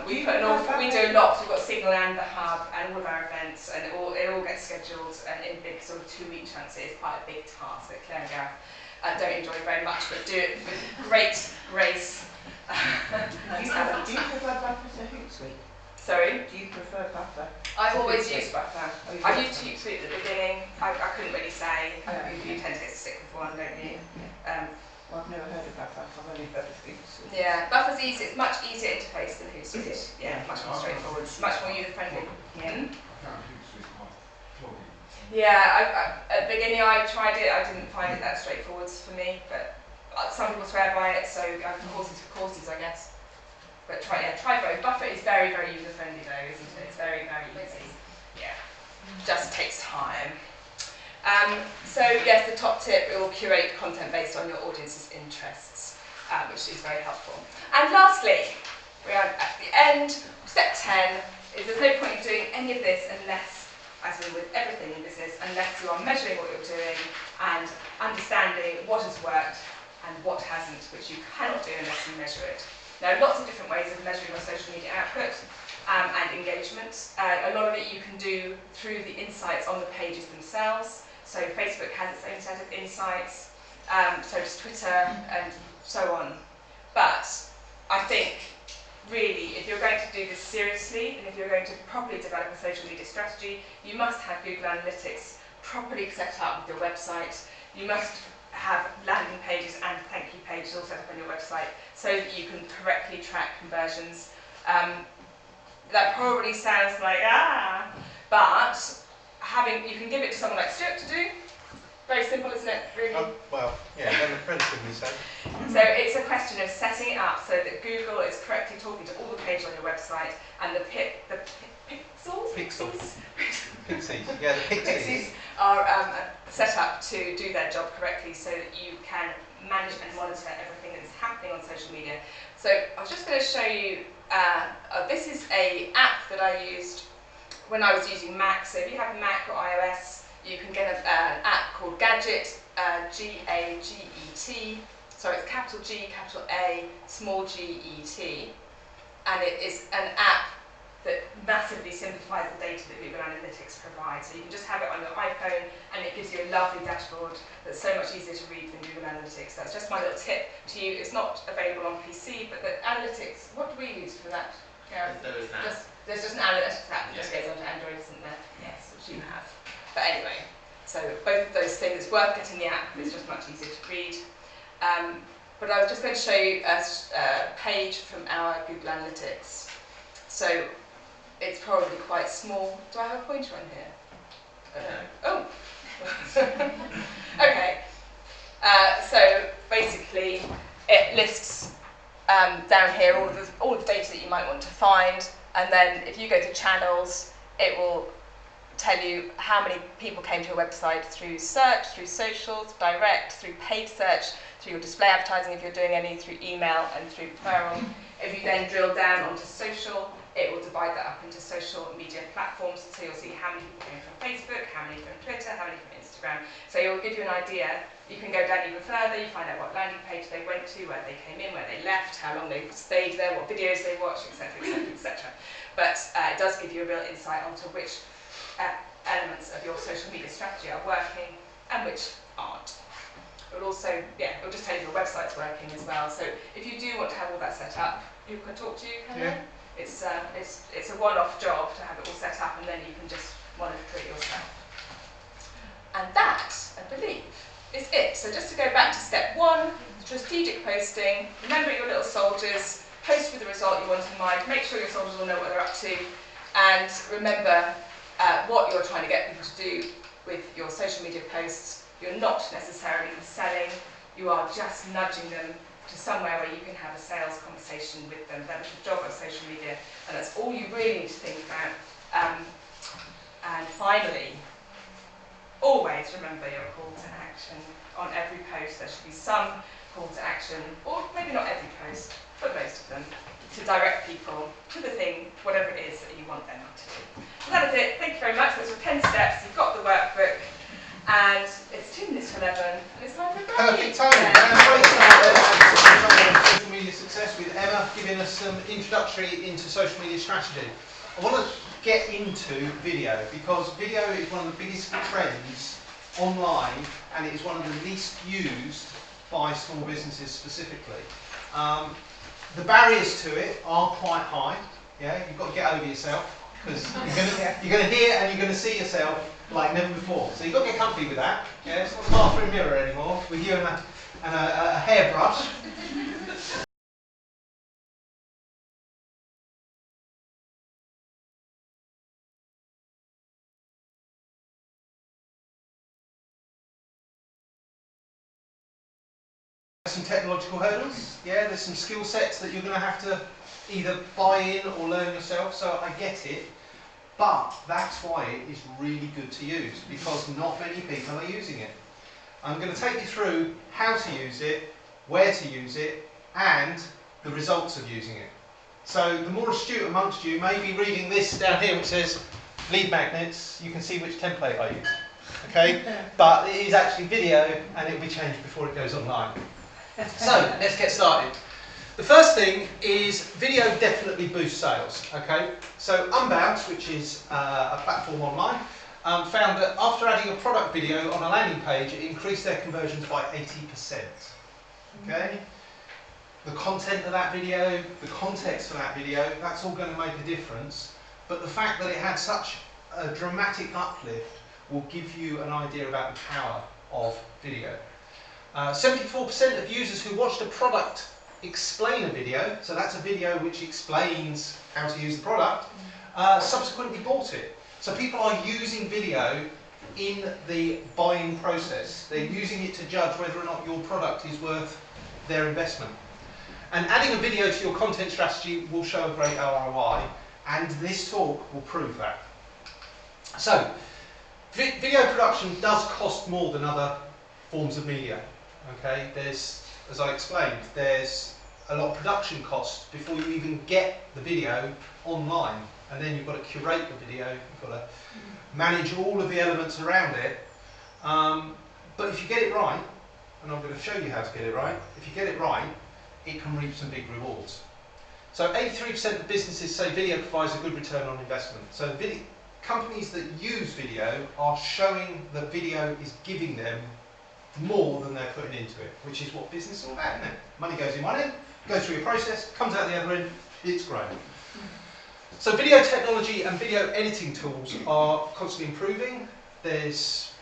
We do a lot. We've got Sizzling and the Hub and all of our events, and it all gets scheduled and in big sort of 2 week chunks. It is quite a big task that Claire and Gareth don't enjoy very much, but do it with great grace. Do you prefer Buffer to Hootsuite? Sorry? Do you prefer Buffer? I've always used Buffer. Oh, I used Hootsuite at the beginning. I couldn't really say. You tend to get sick with one, don't you? Well, I've never heard of Buffer. I've only heard of Hootsuite. Yeah, Buffer's easy. It's much easier interface than Hootsuite. Yeah, much more straightforward. It's much more user friendly. Yeah. I found Hootsuite quite cloggy. Yeah, at the beginning I tried it. I didn't find it that straightforward for me, but some people swear by it. So horses for courses, I guess. But try both. Buffer is very, very user friendly though, isn't it? It's very, very easy. Yeah, just takes time. So yes, the top tip, it will curate content based on your audience's interests, which is very helpful. And lastly, we are at the end. Step 10 is there's no point in doing any of this unless, as in with everything in business, unless you are measuring what you're doing and understanding what has worked and what hasn't, which you cannot do unless you measure it. Now, lots of different ways of measuring your social media output and engagement. A lot of it you can do through the insights on the pages themselves. So Facebook has its own set of insights, so does Twitter, and so on. But I think, really, if you're going to do this seriously, and if you're going to properly develop a social media strategy, you must have Google Analytics properly set up with your website. You must have landing pages and thank you pages all set up on your website so that you can correctly track conversions. That probably sounds like, but you can give it to someone like Stuart to do. Very simple, isn't it, really? Well, yeah, relatively so. So it's a question of setting it up so that Google is correctly talking to all the pages on your website, and the pixels? Pixies, yeah, the pixies. Are set up to do their job correctly so that you can manage and monitor everything that is happening on social media. So I was just going to show you, this is an app that I used when I was using Mac. So if you have Mac or iOS, you can get an app called Gadget, G-A-G-E-T. So it's capital G, capital A, small g-E-T. And it is an app that massively simplifies the data that Google Analytics provides. So you can just have it on your iPhone and it gives you a lovely dashboard that's so much easier to read than Google Analytics. That's just my little tip to you. It's not available on PC, but the Analytics, what do we use for that, Gareth? There's just an Analytics app that just goes onto Android, isn't there? Yes, which you have. But anyway, so both of those things, it's worth getting the app, it's just much easier to read. But I was just going to show you a page from our Google Analytics. So it's probably quite small. Do I have a pointer on here? Oh! Okay. So basically, it lists down here all of the data that you might want to find, and then if you go to channels, it will tell you how many people came to your website through search, through socials, direct, through paid search, through your display advertising if you're doing any, through email and through referral. If you then drill down onto social, it will divide that up into social media platforms, so you'll see how many people came from Facebook, how many from Twitter, how many from Instagram. So it will give you an idea. You can go down even further, you find out what landing page they went to, where they came in, where they left, how long they stayed there, what videos they watched, etc, etc, etc. But it does give you a real insight onto which elements of your social media strategy are working and which aren't. It will also, yeah, it will just tell you if your website's working as well. So if you do want to have all that set up, you can talk to you, can Yeah. It's a one-off job to have it all set up, and then you can just monitor it yourself. And that, I believe, is it. So just to go back to step 1, strategic posting. Remember your little soldiers. Post with the result you want in mind. Make sure your soldiers will know what they're up to, and remember what you're trying to get people to do with your social media posts. You're not necessarily selling. You are just nudging them to somewhere where you can have a sales conversation with them. That is the job of social media, and that's all you really need to think about. And finally, always remember your call to action. On every post there should be some call to action, or maybe not every post, but most of them, to direct people to the thing, whatever it is that you want them to do. So that is it. Thank you very much. Those were 10 steps. You've got the workbook, and it's 2 minutes to 11, and it's time for a break. Perfect timing. Great start there. Social media success with Emma giving us some introductory into social media strategy. I want to get into video because video is one of the biggest trends online, and it is one of the least used by small businesses specifically. The barriers to it are quite high. Yeah, you've got to get over yourself because you're going to hear and you're going to see yourself like never before. So you've got to get comfy with that. Yeah, it's not a bathroom mirror anymore with you and a hairbrush. Some technological hurdles. Yeah, there's some skill sets that you're going to have to either buy in or learn yourself. So I get it. But that's why it is really good to use, because not many people are using it. I'm going to take you through how to use it, where to use it, and the results of using it. So the more astute amongst you may be reading this down here which says lead magnets. You can see which template I use. Okay? But it is actually video, and it will be changed before it goes online. So let's get started. The first thing is video definitely boosts sales. Okay, so Unbound, which is a platform online, found that after adding a product video on a landing page, it increased their conversions by 80%. Okay, the content of that video, the context of that video, that's all going to make a difference. But the fact that it had such a dramatic uplift will give you an idea about the power of video. 74% of users who watched a product explain a video, so that's a video which explains how to use the product, subsequently bought it. So people are using video in the buying process. They're using it to judge whether or not your product is worth their investment. And adding a video to your content strategy will show a great ROI, and this talk will prove that. So, video production does cost more than other forms of media. Okay, there's, as I explained, there's a lot of production costs before you even get the video online, and then you've got to curate the video, you've got to manage all of the elements around it. But if you get it right, and I'm going to show you how to get it right, if you get it right, it can reap some big rewards. So 83% of businesses say video provides a good return on investment. So companies that use video are showing that video is giving them more than they're putting into it, which is what business is all about, isn't it? Money goes in one end, goes through your process, comes out the other end, it's great. So video technology and video editing tools are constantly improving. There's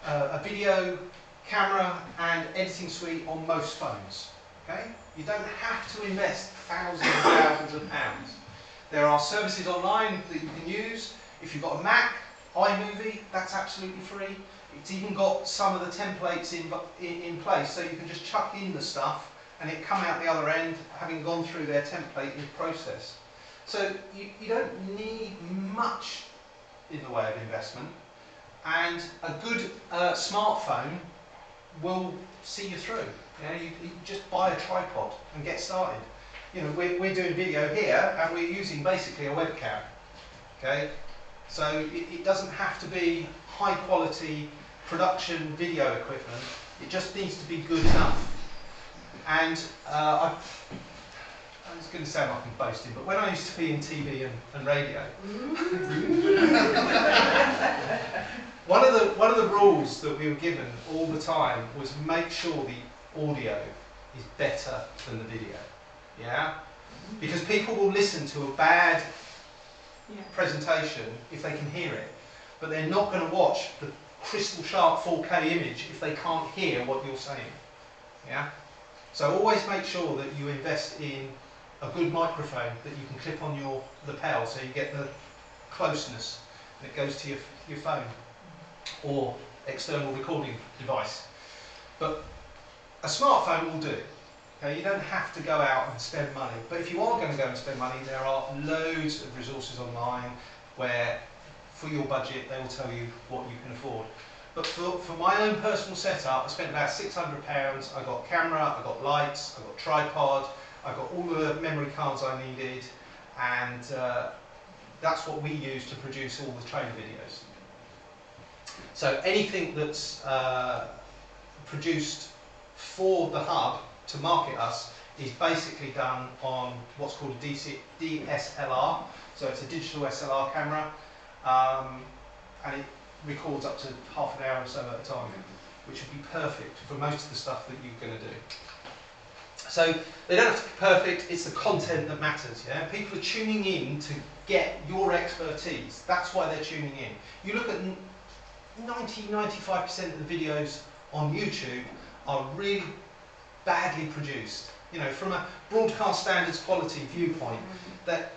a video camera and editing suite on most phones. Okay? You don't have to invest thousands and thousands of pounds. There are services online that you can use. If you've got a Mac, iMovie, that's absolutely free. It's even got some of the templates in place, so you can just chuck in the stuff and it come out the other end having gone through their template in process. So you don't need much in the way of investment, and a good smartphone will see you through. You just buy a tripod and get started. You know, we're doing video here, and we're using basically a webcam. Okay, so it doesn't have to be high quality production video equipment. It just needs to be good enough. And I was going to sound like I'm boasting, but when I used to be in TV and radio, one of the rules that we were given all the time was make sure the audio is better than the video. Yeah? Because people will listen to a bad presentation if they can hear it, but they're not going to watch the crystal sharp 4K image if they can't hear what you're saying. Yeah? So always make sure that you invest in a good microphone that you can clip on your lapel so you get the closeness and it goes to your phone or external recording device. But a smartphone will do. Okay, you don't have to go out and spend money, but if you are going to go and spend money, there are loads of resources online where for your budget they will tell you what you can afford. But for my own personal setup, I spent about £600. I got camera, I got lights, I got tripod, I got all the memory cards I needed, and that's what we use to produce all the trailer videos. So anything that's produced for the hub to market us is basically done on what's called a DSLR, so it's a digital SLR camera, and it records up to half an hour or so at a time, which would be perfect for most of the stuff that you're going to do. So they don't have to be perfect, it's the content that matters. Yeah? People are tuning in to get your expertise. That's why they're tuning in. You look at 90–95% of the videos on YouTube are really badly produced. You know, from a broadcast standards quality viewpoint, that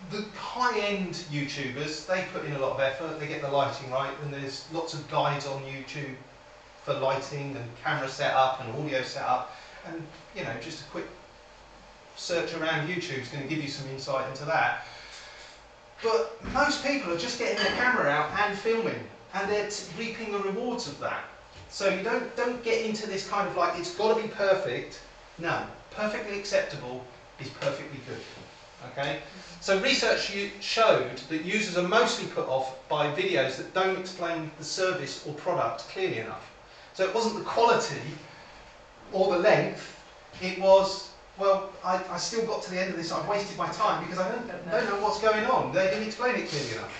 the high-end YouTubers, they put in a lot of effort, they get the lighting right, and there's lots of guides on YouTube for lighting and camera setup and audio setup. And you know, just a quick search around YouTube is going to give you some insight into that. But most people are just getting their camera out and filming, and they're reaping the rewards of that. So you don't get into this kind of like, it's got to be perfect. No, perfectly acceptable is perfectly good. Okay? So research showed that users are mostly put off by videos that don't explain the service or product clearly enough. So it wasn't the quality or the length, it was, well, I still got to the end of this, I've wasted my time because I don't know what's going on. They didn't explain it clearly enough.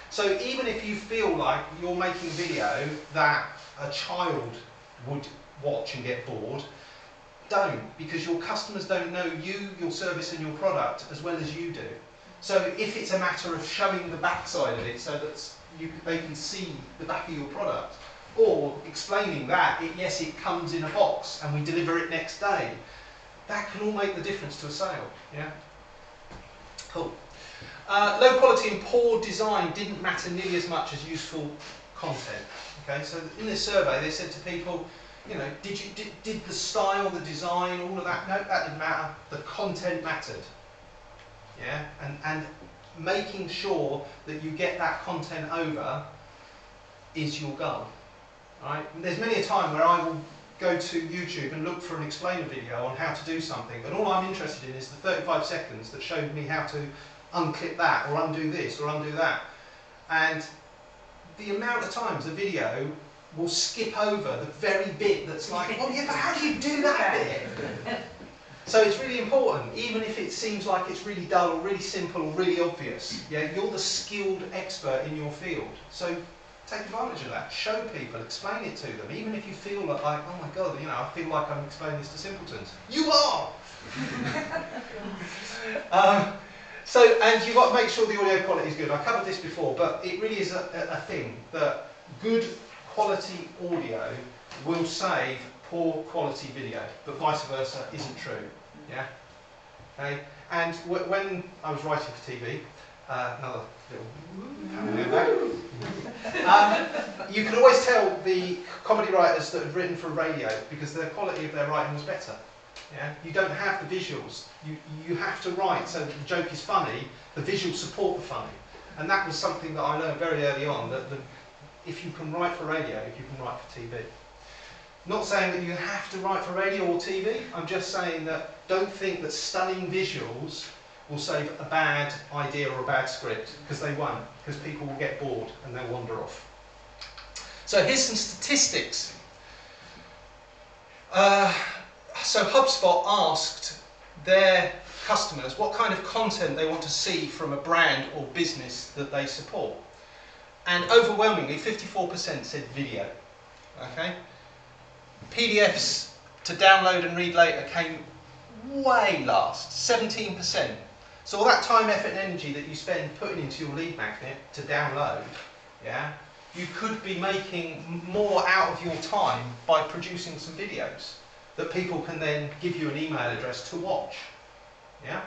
So even if you feel like you're making a video that a child would watch and get bored, don't, because your customers don't know you, your service and your product as well as you do. So if it's a matter of showing the back side of it so that they can see the back of your product, or explaining that, yes, it comes in a box and we deliver it next day, that can all make the difference to a sale. Yeah? Cool. Low quality and poor design didn't matter nearly as much as useful content. Okay, so in this survey they said to people, you know, did the style, the design, all of that? No, that didn't matter. The content mattered. Yeah, and making sure that you get that content over is your goal. Right? And there's many a time where I will go to YouTube and look for an explainer video on how to do something, and all I'm interested in is the 35 seconds that showed me how to unclip that, or undo this, or undo that. And the amount of times the video will skip over the very bit that's like, oh yeah, but how do you do that bit? So it's really important, even if it seems like it's really dull, or really simple, or really obvious. Yeah, you're the skilled expert in your field. So take advantage of that. Show people, explain it to them, even if you feel like, oh my God, you know, I feel like I'm explaining this to simpletons. You are! And you've got to make sure the audio quality is good. I covered this before, but it really is a thing that good quality audio will save poor quality video, but vice versa isn't true. Yeah? Okay? And when I was writing for TV, another little you can always tell the comedy writers that had written for radio because the quality of their writing was better. Yeah? You don't have the visuals. You have to write so that the joke is funny, the visuals support the funny. And that was something that I learned very early on, that if you can write for radio, you can write for TV. Not saying that you have to write for radio or TV, I'm just saying that don't think that stunning visuals will save a bad idea or a bad script, because they won't, because people will get bored and they'll wander off. So here's some statistics. So HubSpot asked their customers what kind of content they want to see from a brand or business that they support. And overwhelmingly, 54% said video. Okay? PDFs to download and read later came way last, 17%. So all that time, effort and energy that you spend putting into your lead magnet to download, yeah, you could be making more out of your time by producing some videos that people can then give you an email address to watch. Yeah?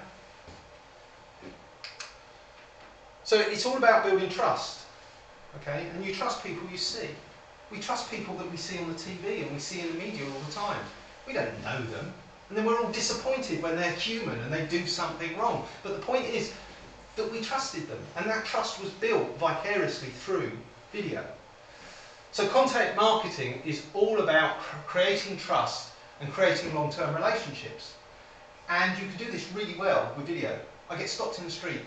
So it's all about building trust. Okay? And you trust people you see. We trust people that we see on the TV and we see in the media all the time. We don't know them. And then we're all disappointed when they're human and they do something wrong. But the point is that we trusted them, and that trust was built vicariously through video. So content marketing is all about creating trust and creating long-term relationships. And you can do this really well with video. I get stopped in the street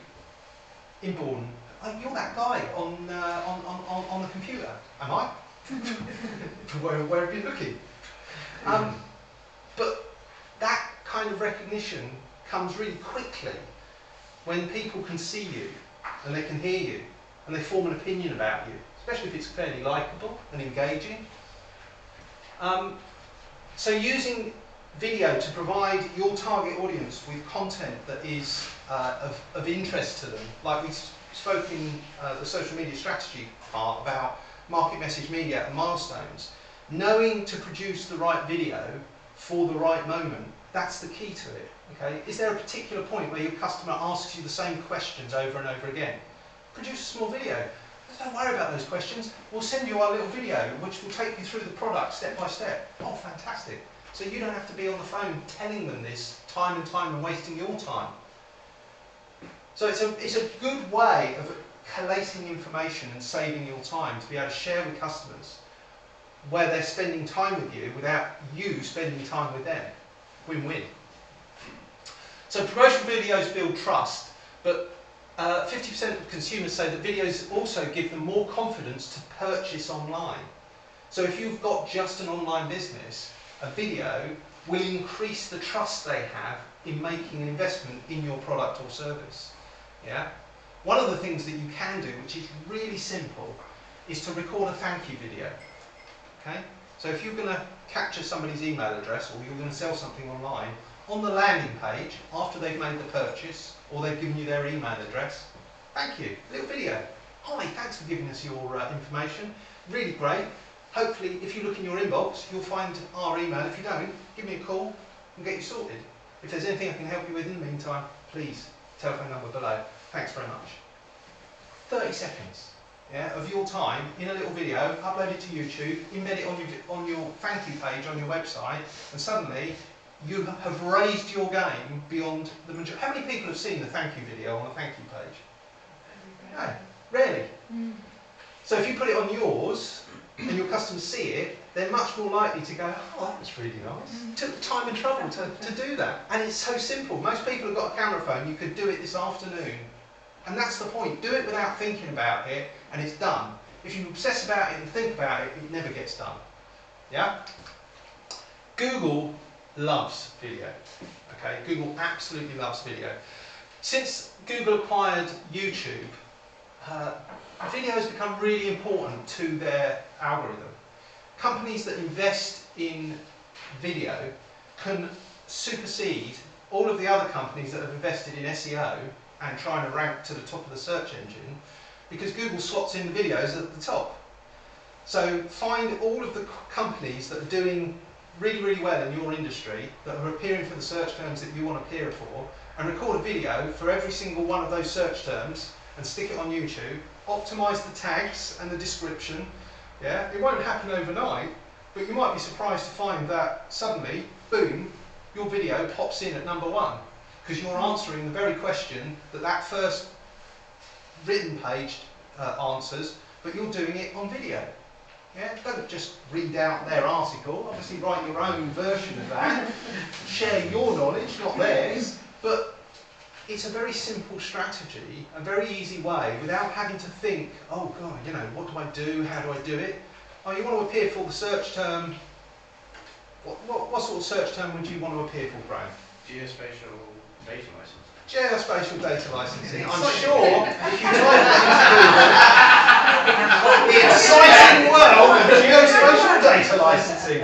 in Bordon. Oh, you're that guy on the computer. Am I? where have you been looking? But that kind of recognition comes really quickly when people can see you and they can hear you and they form an opinion about you, especially if it's fairly likeable and engaging. So using video to provide your target audience with content that is of interest to them, like we spoke in the social media strategy part about market message media and milestones, knowing to produce the right video for the right moment, that's the key to it. Okay? Is there a particular point where your customer asks you the same questions over and over again? Produce a small video. Don't worry about those questions. We'll send you our little video which will take you through the product step by step. Oh, fantastic. So you don't have to be on the phone telling them this time and time and wasting your time. So it's a good way of collating information and saving your time to be able to share with customers where they're spending time with you without you spending time with them. Win-win. So promotional videos build trust, but 50% of consumers say that videos also give them more confidence to purchase online. So if you've got just an online business, a video will increase the trust they have in making an investment in your product or service. Yeah? One of the things that you can do, which is really simple, is to record a thank you video. Okay? So if you're going to capture somebody's email address or you're going to sell something online, on the landing page, after they've made the purchase or they've given you their email address, thank you, little video. Hi, thanks for giving us your information. Really great. Hopefully, if you look in your inbox, you'll find our email. If you don't, give me a call and get you sorted. If there's anything I can help you with in the meantime, please, telephone number below. Thanks very much. 30 seconds. Yeah, of your time in a little video, upload it to YouTube, embed it on your thank you page on your website, and suddenly you have raised your game beyond the majority. How many people have seen the thank you video on the thank you page? No, rarely. So if you put it on yours and your customers see it, they're much more likely to go, oh, that was really nice. Took the time and trouble to do that. And it's so simple. Most people have got a camera phone. You could do it this afternoon. And that's the point. Do it without thinking about it, and it's done. If you obsess about it and think about it, it never gets done. Yeah? Google loves video. Okay? Google absolutely loves video. Since Google acquired YouTube, video has become really important to their algorithm. Companies that invest in video can supersede all of the other companies that have invested in SEO and trying to rank to the top of the search engine, because Google slots in the videos at the top. So find all of the companies that are doing really, really well in your industry, that are appearing for the search terms that you want to appear for, and record a video for every single one of those search terms and stick it on YouTube. Optimize the tags and the description. Yeah, it won't happen overnight, but you might be surprised to find that suddenly, boom, your video pops in at #1, because you're answering the very question that first written page answers, but you're doing it on video. Yeah? Don't just read out their article, obviously write your own version of that, share your knowledge, not theirs, but it's a very simple strategy, a very easy way, without having to think, oh God, you know, what do I do, how do I do it? Oh, you want to appear for the search term, what sort of search term would you want to appear for, Graham? Geospatial data license. Geospatial data licensing. I'm sure if you type that into Google, the exciting world of geospatial data licensing.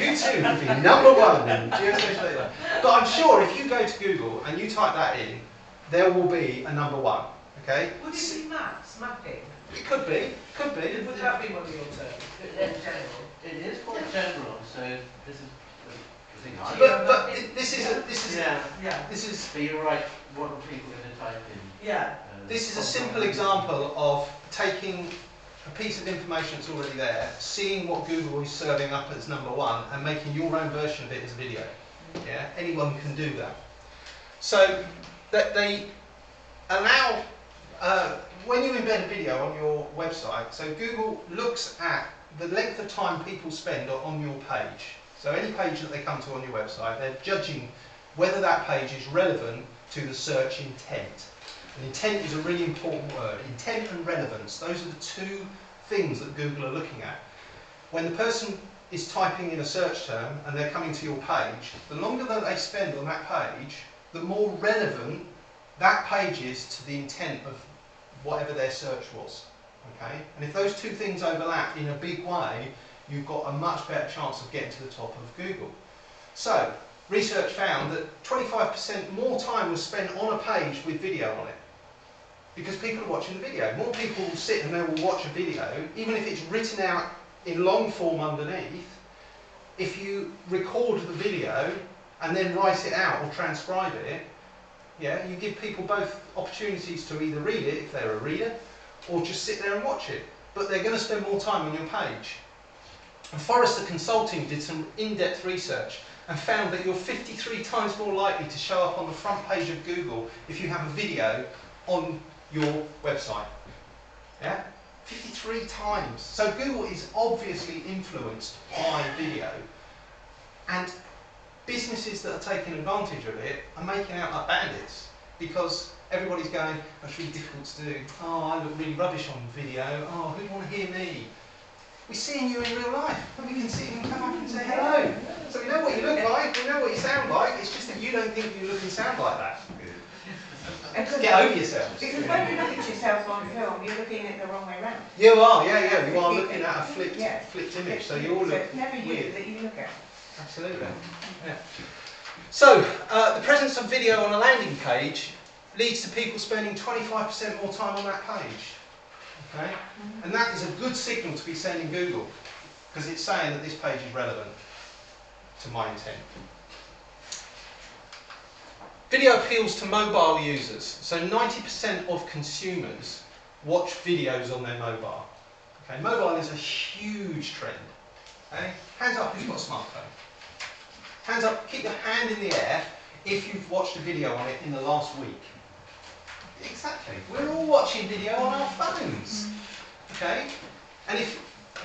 You two could be #1 in geospatial data. But I'm sure if you go to Google and you type that in, there will be a #1. Okay? Would it be maps, mapping? It could be. Could be. Would that be one of your terms? In general? It is quite general, so this is the thing. But this is Yeah. Yeah. this is But you're right, what are people going to type in? Yeah. This is a simple example of taking a piece of information that's already there, seeing what Google is serving up as #1 and making your own version of it as a video. Yeah, anyone can do that. So that they allow, when you embed a video on your website, so Google looks at the length of time people spend on your page. So any page that they come to on your website, they're judging whether that page is relevant to the search intent. And intent is a really important word. Intent and relevance, those are the two things that Google are looking at. When the person is typing in a search term and they're coming to your page, the longer that they spend on that page, the more relevant that page is to the intent of whatever their search was. Okay? And if those two things overlap in a big way, you've got a much better chance of getting to the top of Google. So, research found that 25% more time was spent on a page with video on it. Because people are watching the video. More people will sit and they will watch a video, even if it's written out in long form underneath. If you record the video and then write it out or transcribe it, yeah, you give people both opportunities to either read it if they're a reader, or just sit there and watch it. But they're going to spend more time on your page. And Forrester Consulting did some in-depth research and found that you're 53 times more likely to show up on the front page of Google if you have a video on your website. Yeah? 53 times. So Google is obviously influenced by video. And businesses that are taking advantage of it are making out like bandits because everybody's going, that's really difficult to do. Oh, I look really rubbish on video. Oh, who'd want to hear me? We're seeing you in real life, and we can see you and come up and say hello. So we know what you look like, we know what you sound like, it's just that you don't think you look and sound like that. Get over yourselves. Because when you look at yourself on film, you're looking at it the wrong way round. You are, yeah, you are looking at a flipped image, so you all So look it's never you weird. that you look at. Absolutely. Yeah. So, the presence of video on a landing page leads to people spending 25% more time on that page. Okay? And that is a good signal to be sending Google, because it's saying that this page is relevant to my intent. Video appeals to mobile users. So 90% of consumers watch videos on their mobile. Okay? Mobile is a huge trend. Okay? Hands up who's got a smartphone. Hands up, keep your hand in the air if you've watched a video on it in the last week. Exactly. We're all watching video on our phones. Okay? And if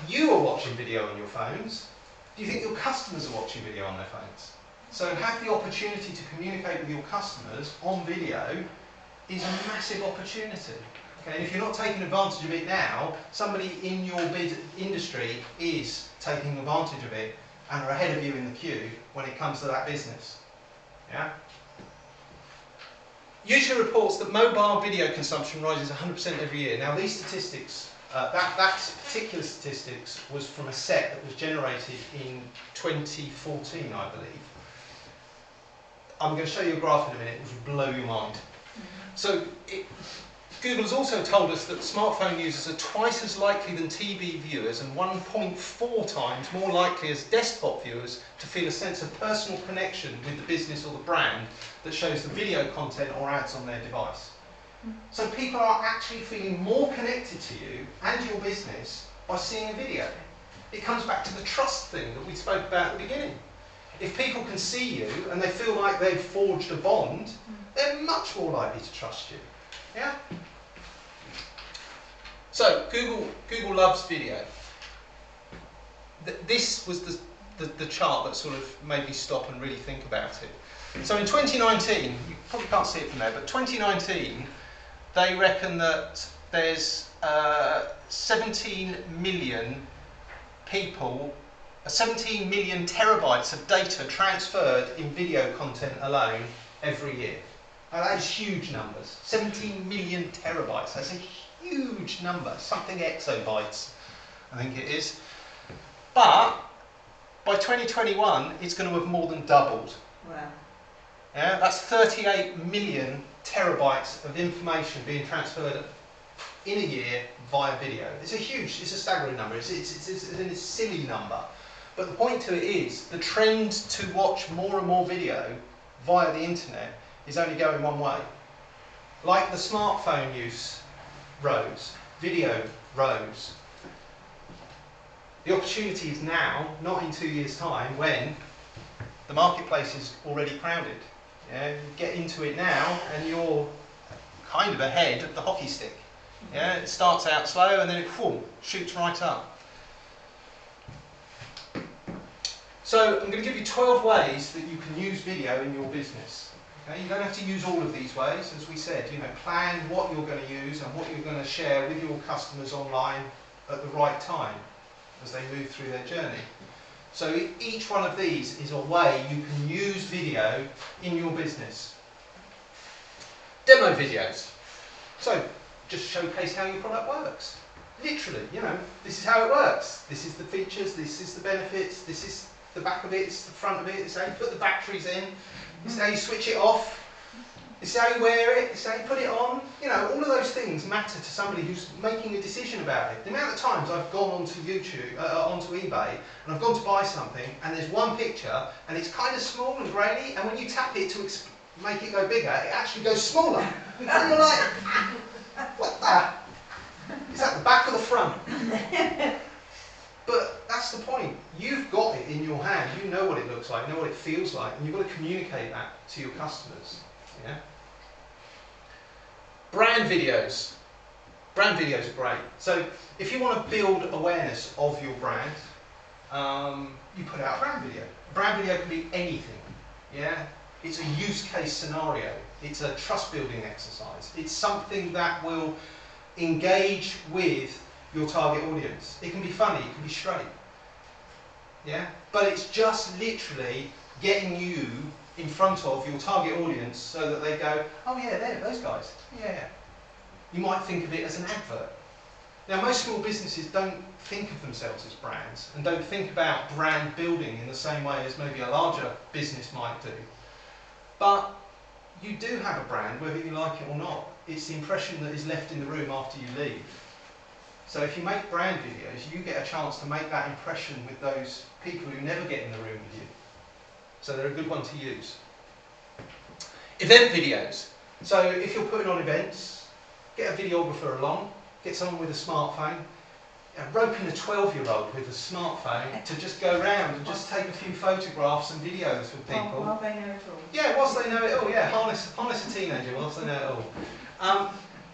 you are watching video on your phones, do you think your customers are watching video on their phones? So have the opportunity to communicate with your customers on video is a massive opportunity. Okay? And if you're not taking advantage of it now, somebody in your industry is taking advantage of it and are ahead of you in the queue when it comes to that business. Yeah? YouTube reports that mobile video consumption rises 100% every year. Now these statistics, that particular statistics was from a set that was generated in 2014, I believe. I'm going to show you a graph in a minute which will blow your mind. So Google has also told us that smartphone users are twice as likely than TV viewers and 1.4 times more likely as desktop viewers to feel a sense of personal connection with the business or the brand that shows the video content or ads on their device. So people are actually feeling more connected to you and your business by seeing a video. It comes back to the trust thing that we spoke about at the beginning. If people can see you and they feel like they've forged a bond, they're much more likely to trust you. Yeah? So Google loves video. This was the chart that sort of made me stop and really think about it. So in 2019, you probably can't see it from there, but 2019, they reckon that there's 17 million people, 17 million terabytes of data transferred in video content alone every year. Now that is huge numbers. 17 million terabytes, that's a huge number, something exabytes, I think it is. But by 2021, it's going to have more than doubled. Wow. Yeah, that's 38 million terabytes of information being transferred in a year via video. It's a staggering number. It's a silly number. But the point to it is, the trend to watch more and more video via the internet is only going one way. Like the smartphone use rose, video rose. The opportunity is now, not in 2 years' time, when the marketplace is already crowded. Yeah, you get into it now and you're kind of ahead of the hockey stick. Yeah, it starts out slow and then it shoots right up. So I'm going to give you 12 ways that you can use video in your business. Okay, you don't have to use all of these ways, as we said. Plan what you're going to use and what you're going to share with your customers online at the right time as they move through their journey. So each one of these is a way you can use video in your business. Demo videos. So just showcase how your product works. Literally, this is how it works. This is the features, this is the benefits, this is the back of it, this is the front of it, this is how you put the batteries in, this is how you switch it off, this is how you wear it, this is how you put it on. All of those things matter to somebody who's making a decision about it. The amount of times I've gone onto YouTube, onto eBay, and I've gone to buy something, and there's one picture, and it's kind of small and grainy, and when you tap it to make it go bigger, it actually goes smaller. And you're like, what the? Is that the back or the front? But that's the point. You've got it in your hand. You know what it looks like, you know what it feels like, and you've got to communicate that to your customers. Yeah? Brand videos. Brand videos are great. So if you want to build awareness of your brand, you put out a brand video. A brand video can be anything. Yeah? It's a use case scenario. It's a trust building exercise. It's something that will engage with your target audience. It can be funny, it can be straight. Yeah? But it's just literally getting you in front of your target audience so that they go, oh yeah, there, those guys. Yeah. You might think of it as an advert. Now most small businesses don't think of themselves as brands and don't think about brand building in the same way as maybe a larger business might do. But you do have a brand, whether you like it or not. It's the impression that is left in the room after you leave. So if you make brand videos, you get a chance to make that impression with those people who never get in the room with you. So they're a good one to use. Event videos. So if you're putting on events, get a videographer along, get someone with a smartphone, roping a 12-year-old with a smartphone to just go around and just take a few photographs and videos with people. While they know it all. Yeah, whilst they know it all, yeah, harness a teenager whilst they know it all.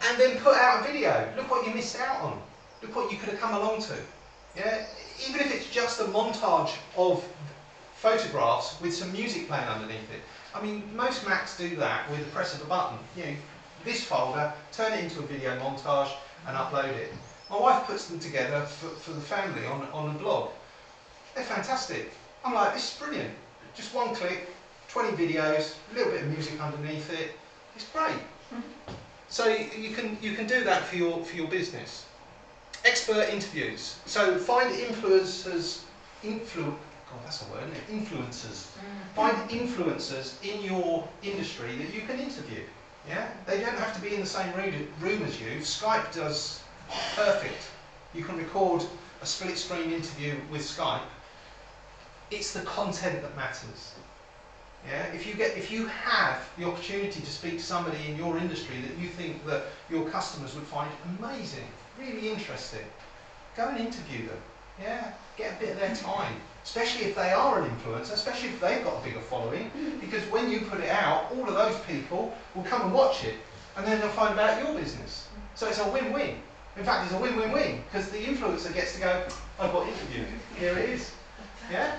And then put out a video. Look what you missed out on. Look what you could have come along to. Yeah? Even if it's just a montage of photographs with some music playing underneath it. I mean, most Macs do that with the press of a button. This folder, turn it into a video montage and upload it. My wife puts them together for the family on a blog. They're fantastic. I'm like, this is brilliant. Just one click, 20 videos, a little bit of music underneath it. It's great. So you can do that for your business. Expert interviews. So find influencers. God, that's a word, isn't it? Influencers. Find influencers in your industry that you can interview. Yeah, they don't have to be in the same room as you. Skype does perfect. You can record a split screen interview with Skype. It's the content that matters. Yeah, if you have the opportunity to speak to somebody in your industry that you think that your customers would find amazing, really interesting, go and interview them. Yeah, get a bit of their time, especially if they are an influencer, especially if they've got a bigger following, because when you put it out, all of those people will come and watch it, and then they'll find about your business. So it's a win-win. In fact, it's a win-win-win, because the influencer gets to go, I've got interviewed, here it is. Yeah?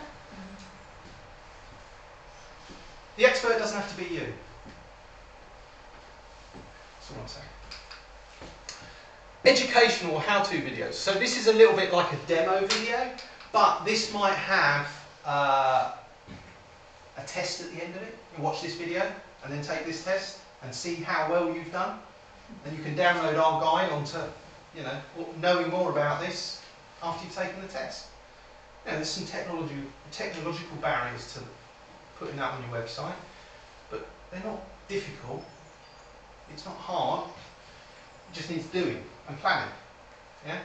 The expert doesn't have to be you. That's all I'm saying. Educational how-to videos. So this is a little bit like a demo video, but this might have a test at the end of it. You watch this video and then take this test and see how well you've done. And you can download our guide onto, you know, knowing more about this after you've taken the test. You know, there's some technological barriers to putting that on your website, but they're not difficult. It's not hard. It just needs doing and planning. Yeah.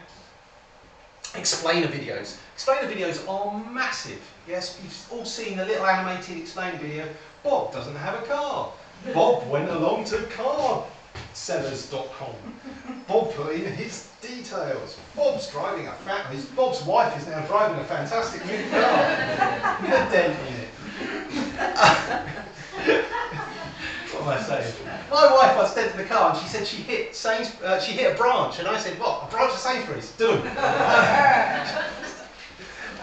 Explainer videos. Explainer videos are massive. Yes, you've all seen the little animated explainer video. Bob doesn't have a car. Bob went along to carsellers.com. Bob put in his details. Bob's driving Bob's wife is now driving a fantastic new car with a dent in it. What am I saying? My wife once dented the car and she said she hit a branch, and I said, what? A branch of Sainsbury's? Done.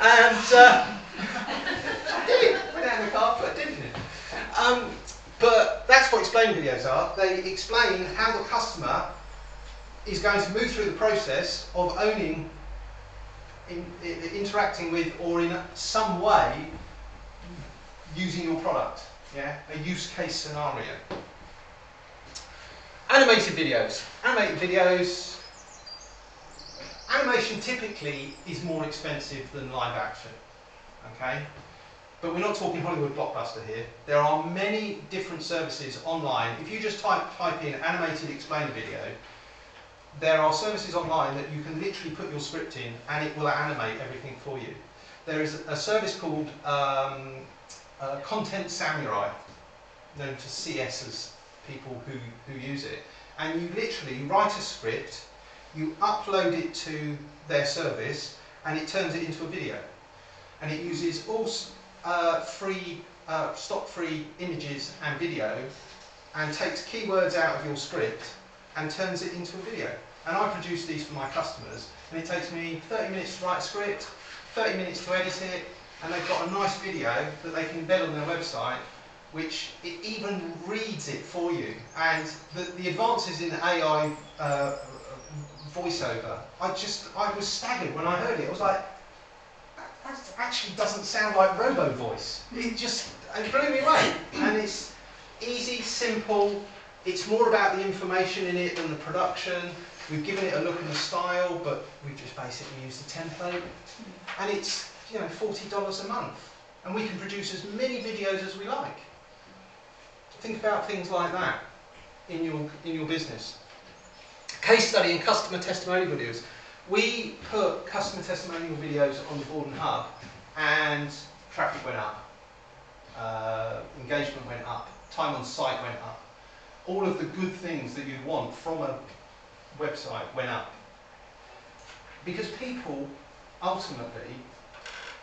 And she did. Went out in the car, put a dent in it. But that's what explain videos are. They explain how the customer is going to move through the process of owning, interacting with, or in some way using your product. Yeah, a use case scenario. Animated videos. Animation typically is more expensive than live action. Okay? But we're not talking Hollywood blockbuster here. There are many different services online. If you just type in animated explainer video, there are services online that you can literally put your script in and it will animate everything for you. There is a service called Content Samurai, known to CS as people who use it. And you literally write a script, you upload it to their service, and it turns it into a video. And it uses all stock-free images and video, and takes keywords out of your script and turns it into a video. And I produce these for my customers, and it takes me 30 minutes to write a script, 30 minutes to edit it, and they've got a nice video that they can embed on their website, which it even reads it for you. And the advances in AI voiceover, I was staggered when I heard it. I was like, that actually doesn't sound like robo voice. It blew me away. And it's easy, simple. It's more about the information in it than the production. We've given it a look and a style, but we've just basically used the template. And it's, you know, $40 a month. And we can produce as many videos as we like. Think about things like that in your business. Case study and customer testimonial videos. We put customer testimonial videos on the Bordon Hub, and traffic went up, engagement went up, time on site went up. All of the good things that you'd want from a website went up. Because people ultimately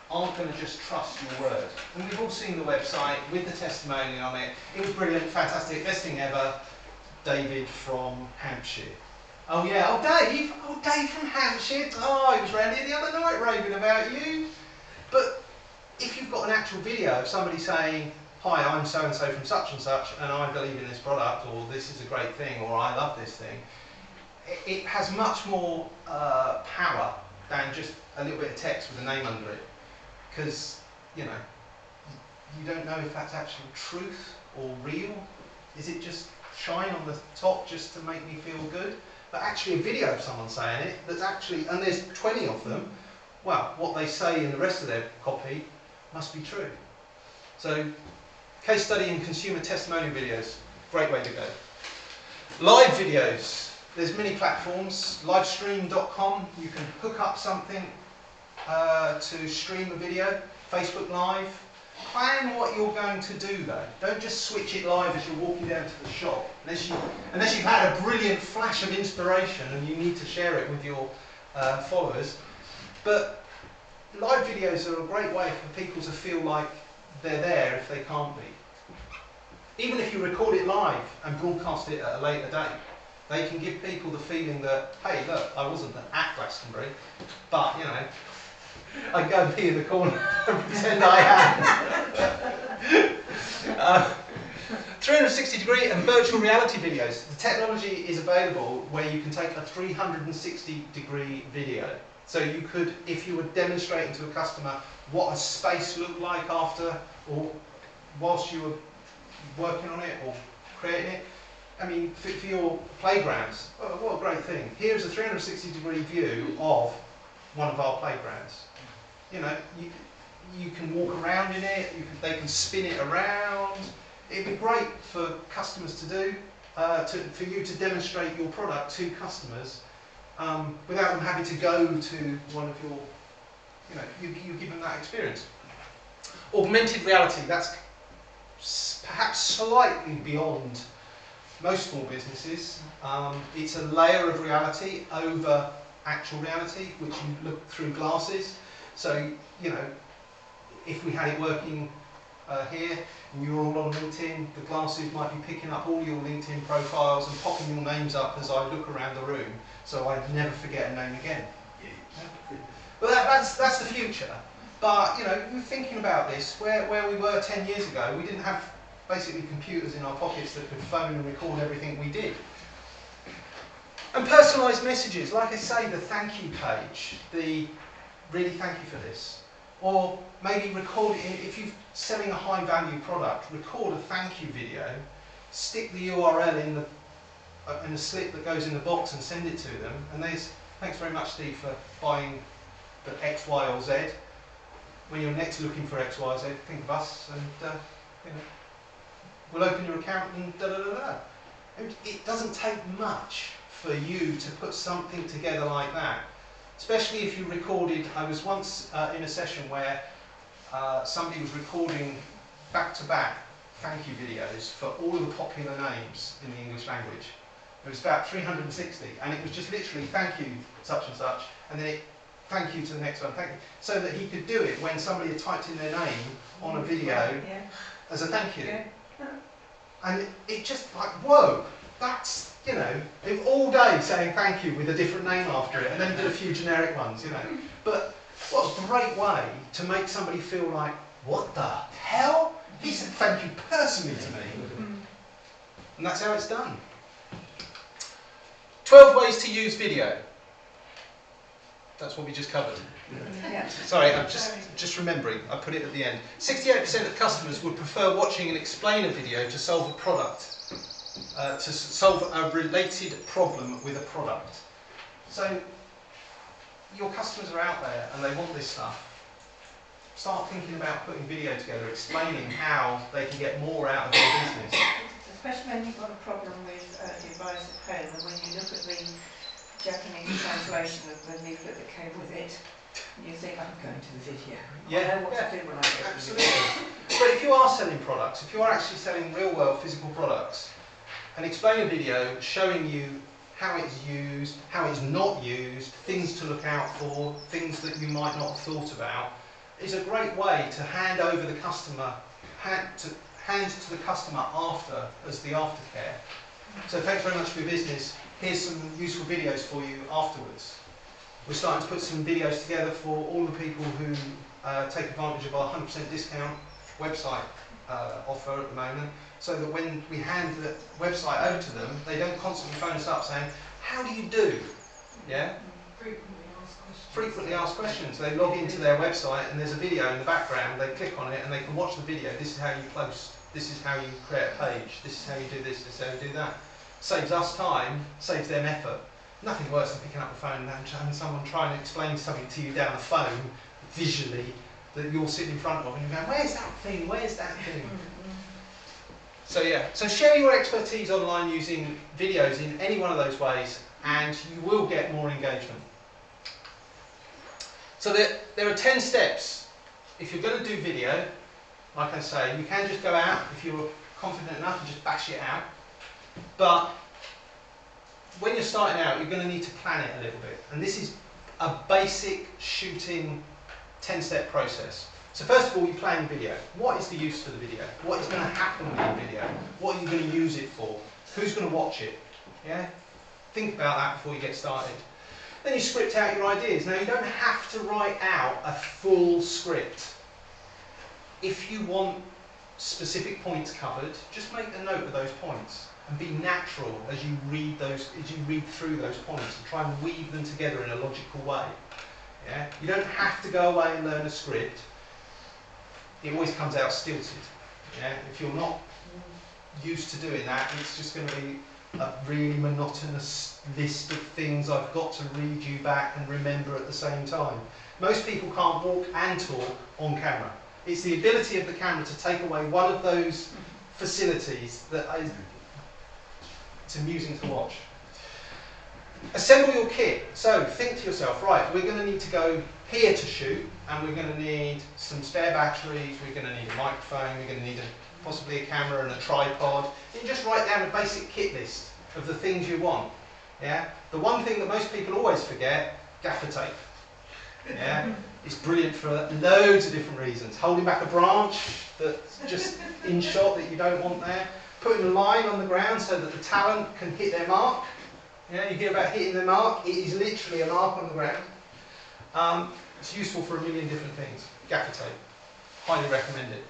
aren't going to just trust your word. And we've all seen the website with the testimonial on it. It was brilliant, fantastic, best thing ever. David from Hampshire. Oh yeah, oh Dave from Hampshire. Oh, he was round here the other night raving about you. But if you've got an actual video of somebody saying, hi, I'm so-and-so from such and such, and I believe in this product, or this is a great thing, or I love this thing, it has much more power than just a little bit of text with a name under it. Because, you know, you don't know if that's actually truth or real. Is it just shine on the top just to make me feel good? But actually a video of someone saying it, that's actually, and there's 20 of them, well, what they say in the rest of their copy must be true. So, case study and consumer testimonial videos, great way to go. Live videos, there's many platforms, livestream.com, you can hook up something to stream a video, Facebook Live. Plan what you're going to do though. Don't just switch it live as you're walking down to the shop, unless you've had a brilliant flash of inspiration and you need to share it with your followers. But live videos are a great way for people to feel like they're there if they can't be. Even if you record it live and broadcast it at a later date. They can give people the feeling that, hey, look, I wasn't at Glastonbury, but, you know, I go and be in the corner and pretend I am. 360-degree and virtual reality videos. The technology is available where you can take a 360-degree video. So you could, if you were demonstrating to a customer what a space looked like after, or whilst you were working on it or creating it. I mean, for your playgrounds, oh, what a great thing. Here's a 360-degree view of one of our playgrounds. You know, you can walk around in it, they can spin it around. It'd be great for customers to do, for you to demonstrate your product to customers without them having to go to one of your, you know, you give them that experience. Augmented reality, that's perhaps slightly beyond most small businesses. It's a layer of reality over actual reality, which you look through glasses. So, you know, if we had it working here, and you're all on LinkedIn, the glasses might be picking up all your LinkedIn profiles and popping your names up as I look around the room, so I'd never forget a name again. But that's the future. But, you know, we're thinking about this, where we were 10 years ago, we didn't have basically computers in our pockets that could phone and record everything we did. And personalised messages, like I say, the thank you page, the really thank you for this. Or maybe record it, if you're selling a high value product, record a thank you video, stick the URL in a slip that goes in the box and send it to them. And there's, thanks very much, Steve, for buying the X, Y or Z. When you're next looking for X, Y, Z, think of us, and you know, we'll open your account and da da da da. It doesn't take much for you to put something together like that, especially if you recorded. I was once in a session where somebody was recording back-to-back thank you videos for all of the popular names in the English language. It was about 360, and it was just literally thank you such and such, and then it thank you to the next one, thank you, so that he could do it when somebody had typed in their name on a video as a thank you. Yeah. And it just like, whoa, that's, you know, all day saying thank you with a different name after it, and then did a few generic ones, you know. But what a great way to make somebody feel like, what the hell? He said thank you personally to me. And that's how it's done. 12 ways to use video. That's what we just covered. Yeah. Sorry, I'm just remembering, I put it at the end. 68% of customers would prefer watching an explainer video to solve a product, to solve a related problem with a product. So, your customers are out there and they want this stuff. Start thinking about putting video together, explaining how they can get more out of their business. Especially when you've got a problem with a device at home, and when you look at the Japanese translation of the leaflet that came with it, you think, I'm going to the video. Yeah, I know what to do when I get to the video. absolutely. But if you are selling products, if you are actually selling real-world physical products, an explainer video showing you how it's used, how it's not used, things to look out for, things that you might not have thought about, is a great way to hand over the customer, hand to the customer after as the aftercare. So thanks very much for your business. Here's some useful videos for you afterwards. We're starting to put some videos together for all the people who take advantage of our 100% discount website offer at the moment, so that when we hand the website over to them, they don't constantly phone us up saying, how do you do? Yeah? Frequently asked questions. They log into their website and there's a video in the background, they click on it and they can watch the video. This is how you post, this is how you create a page, this is how you do this is how you do that. Saves us time, saves them effort. Nothing worse than picking up the phone and having someone trying to explain something to you down the phone, visually, that you're sitting in front of, and you're going, where's that thing, where's that thing? So yeah, so share your expertise online using videos in any one of those ways, and you will get more engagement. So there are 10 steps. If you're going to do video, like I say, you can just go out, if you're confident enough, and just bash it out. But when you're starting out, you're going to need to plan it a little bit. And this is a basic shooting 10-step process. So first of all, you plan your video. What is the use for the video? What is going to happen with the video? What are you going to use it for? Who's going to watch it? Yeah? Think about that before you get started. Then you script out your ideas. Now you don't have to write out a full script. If you want specific points covered, just make a note of those points and be natural as you read through those points and try and weave them together in a logical way. Yeah? You don't have to go away and learn a script. It always comes out stilted. Yeah? If you're not used to doing that, it's just going to be a really monotonous list of things I've got to read you back and remember at the same time. Most people can't walk and talk on camera. It's the ability of the camera to take away one of those facilities that is, it's amusing to watch. Assemble your kit. So think to yourself, right, we're going to need to go here to shoot, and we're going to need some spare batteries, we're going to need a microphone, we're going to need possibly a camera and a tripod. You just write down a basic kit list of the things you want. Yeah? The one thing that most people always forget, gaffer tape. Yeah? It's brilliant for loads of different reasons. Holding back a branch that's just in shot that you don't want there. Putting a line on the ground so that the talent can hit their mark. Yeah, you hear about hitting the mark. It is literally a mark on the ground. It's useful for a million different things. Gaffer tape. Highly recommend it.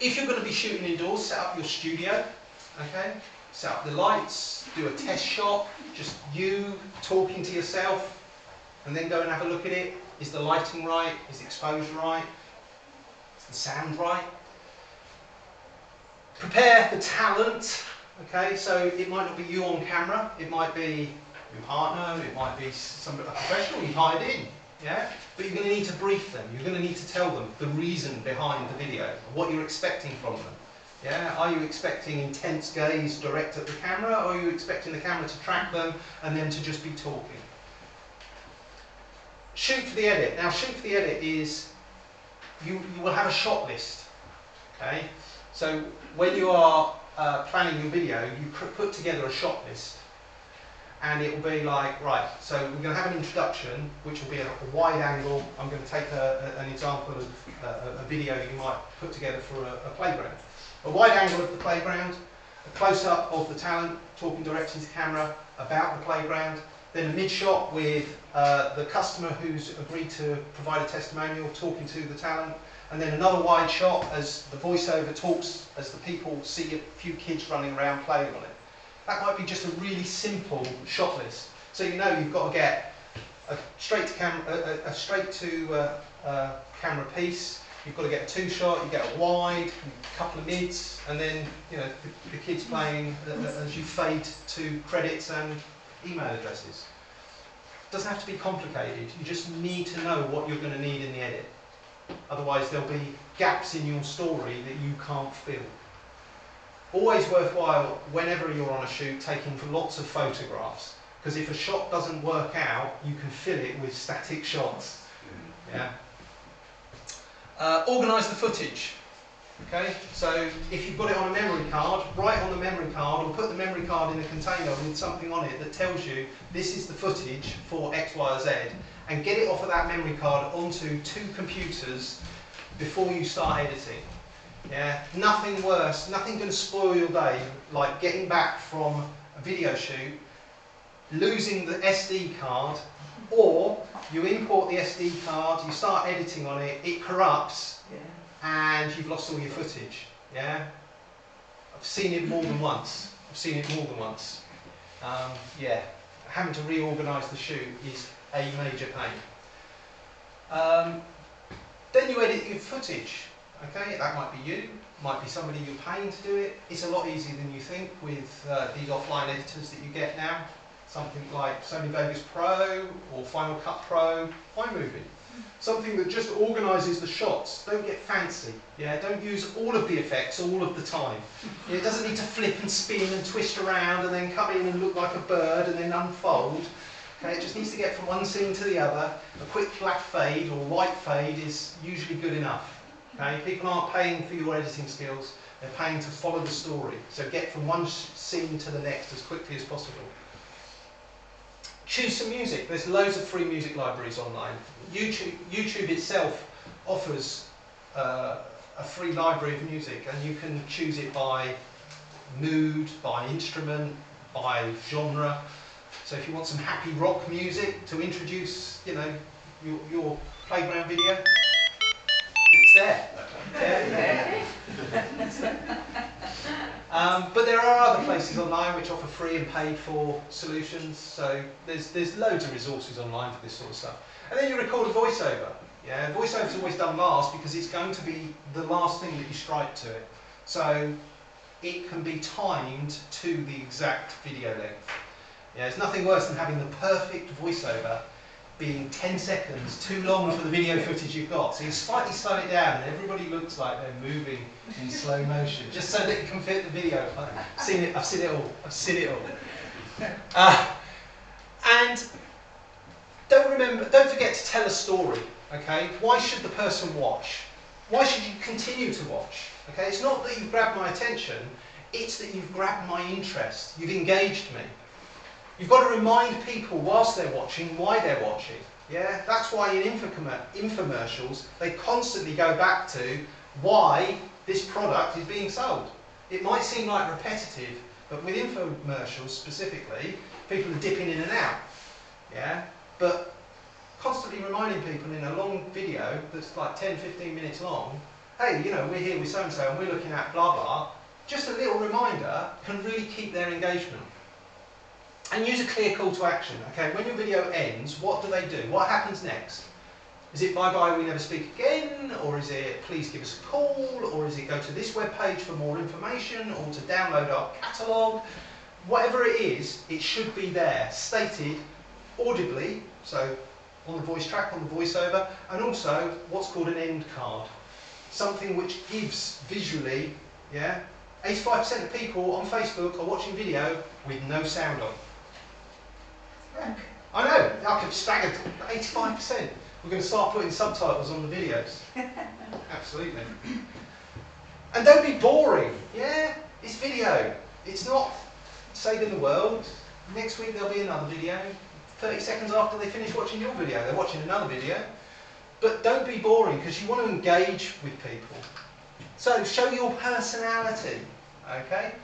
If you're going to be shooting indoors, set up your studio. Okay? Set up the lights. Do a test shot. Just you talking to yourself. And then go and have a look at it. Is the lighting right? Is the exposure right? Is the sound right? Prepare the talent. Okay, so it might not be you on camera. It might be your partner. It might be somebody, a professional you've hired in. Yeah, but you're going to need to brief them. You're going to need to tell them the reason behind the video, what you're expecting from them. Yeah, are you expecting intense gaze direct at the camera, or are you expecting the camera to track them and them to just be talking? Shoot for the edit. Now, shoot for the edit is, you will have a shot list. Okay, so when you are planning your video, you put together a shot list, and it will be like, right, so we're going to have an introduction, which will be a wide angle. I'm going to take an example of a video you might put together for a playground. A wide angle of the playground, a close-up of the talent talking directly to camera about the playground, then a mid-shot with the customer who's agreed to provide a testimonial talking to the talent, and then another wide shot as the voiceover talks, as the people see a few kids running around playing on it. That might be just a really simple shot list. So you know you've got to get a straight to camera piece. You've got to get a two-shot. You get a wide, a couple of mids, and then you know the kids playing as you fade to credits and email addresses. It doesn't have to be complicated. You just need to know what you're going to need in the edit. Otherwise, there'll be gaps in your story that you can't fill. Always worthwhile, whenever you're on a shoot, taking lots of photographs. Because if a shot doesn't work out, you can fill it with static shots. Yeah. Organise the footage. Okay, so if you've got it on a memory card, write on the memory card or put the memory card in a container with something on it that tells you this is the footage for X, Y, or Z, and get it off of that memory card onto 2 computers before you start editing. Yeah, nothing worse, nothing going to spoil your day like getting back from a video shoot, losing the SD card, or you import the SD card, you start editing on it, it corrupts, and you've lost all your footage. Yeah, I've seen it more than once. Yeah, having to reorganise the shoot is a major pain. Then you edit your footage. Okay, that might be you, might be somebody you're paying to do it. It's a lot easier than you think with these offline editors that you get now. Something like Sony Vegas Pro or Final Cut Pro, iMovie. Something that just organises the shots. Don't get fancy. Yeah, don't use all of the effects all of the time. It doesn't need to flip and spin and twist around and then come in and look like a bird and then unfold. Okay, it just needs to get from one scene to the other. A quick black fade or white fade is usually good enough. Okay, people aren't paying for your editing skills, they're paying to follow the story. So get from one scene to the next as quickly as possible. Choose some music. There's loads of free music libraries online. YouTube itself offers a free library of music, and you can choose it by mood, by instrument, by genre. So if you want some happy rock music to introduce, you know, your playground video, it's there. But there are other places online which offer free and paid for solutions. So there's loads of resources online for this sort of stuff. And then you record a voiceover. Yeah, voiceover's always done last because it's going to be the last thing that you strike to it. So it can be timed to the exact video length. Yeah, there's nothing worse than having the perfect voiceover being 10 seconds too long for the video footage you've got. So you slightly slow it down and everybody looks like they're moving in slow motion, just so that you can fit the video. I've seen it all. And don't forget to tell a story, okay? Why should the person watch? Why should you continue to watch? Okay, it's not that you've grabbed my attention, it's that you've grabbed my interest, you've engaged me. You've got to remind people whilst they're watching why they're watching. Yeah, that's why in infomercials they constantly go back to why this product is being sold. It might seem like repetitive, but with infomercials specifically, people are dipping in and out. Yeah, but constantly reminding people in a long video that's like 10-15 minutes long, hey, you know, we're here with so-and-so and we're looking at blah blah, just a little reminder can really keep their engagement. And use a clear call to action. Okay, when your video ends, what do they do? What happens next? Is it bye-bye, we never speak again? Or is it please give us a call? Or is it go to this webpage for more information? Or to download our catalogue? Whatever it is, it should be there, stated audibly, so on the voice track, on the voiceover, and also what's called an end card. Something which gives visually, yeah, 85% of people on Facebook are watching video with no sound on. I know, I could stagger 85%. We're going to start putting subtitles on the videos. Absolutely. And don't be boring. Yeah, it's video. It's not saving the world. Next week there'll be another video. 30 seconds after they finish watching your video, they're watching another video. But don't be boring because you want to engage with people. So show your personality. Okay?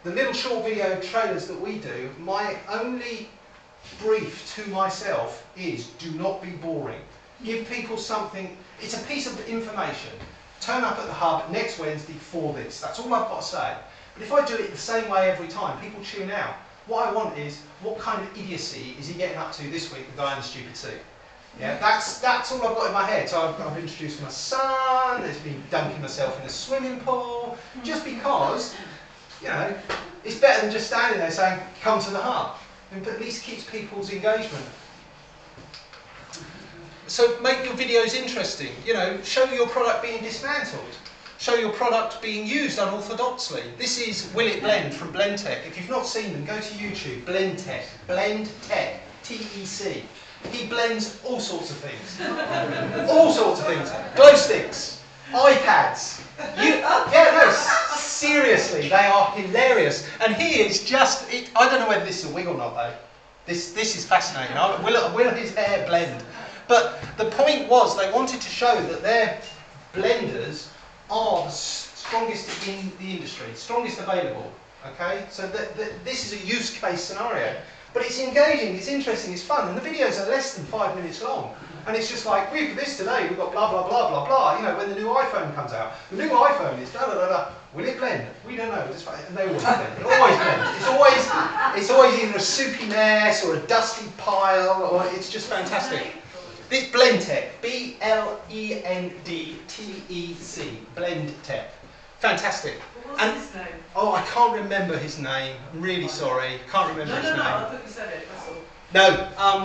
The little short video trailers that we do, my only brief to myself is do not be boring. Give people something, it's a piece of information. Turn up at the hub next Wednesday for this. That's all I've got to say. But if I do it the same way every time, people tune out. What I want is, what kind of idiocy is he getting up to this week, the guy in the stupid suit? Yeah, that's all I've got in my head. So I've introduced my son, there's been dunking myself in a swimming pool, just because, you know, it's better than just standing there saying, come to the hub. But at least keeps people's engagement. So make your videos interesting. You know, show your product being dismantled. Show your product being used unorthodoxly. This is Will It Blend from BlendTech. If you've not seen them, go to YouTube. BlendTech. BlendTech. T-E-C. He blends all sorts of things. All sorts of things. Glow sticks. iPads. Seriously, they are hilarious. And he is just, I don't know whether this is a wig or not though. This is fascinating. Will his hair blend? But the point was they wanted to show that their blenders are the strongest in the industry, strongest available. Okay, so this is a use case scenario. But it's engaging, it's interesting, it's fun, and the videos are less than 5 minutes long. And it's just like, we've got this today, we've got blah, blah, blah, blah, blah. You know, when the new iPhone comes out, the new iPhone is da, da, da, da. Will it blend? We don't know. And they always blend. It always blends. It's always either a soupy mess or a dusty pile, or it's just fantastic. This BlendTech, B-L-E-N-D-T-E-C, BlendTech. Fantastic. What's his name? Oh, I can't remember his name. I'm really sorry. Can't remember his name. No, I thought you said it, that's all. No,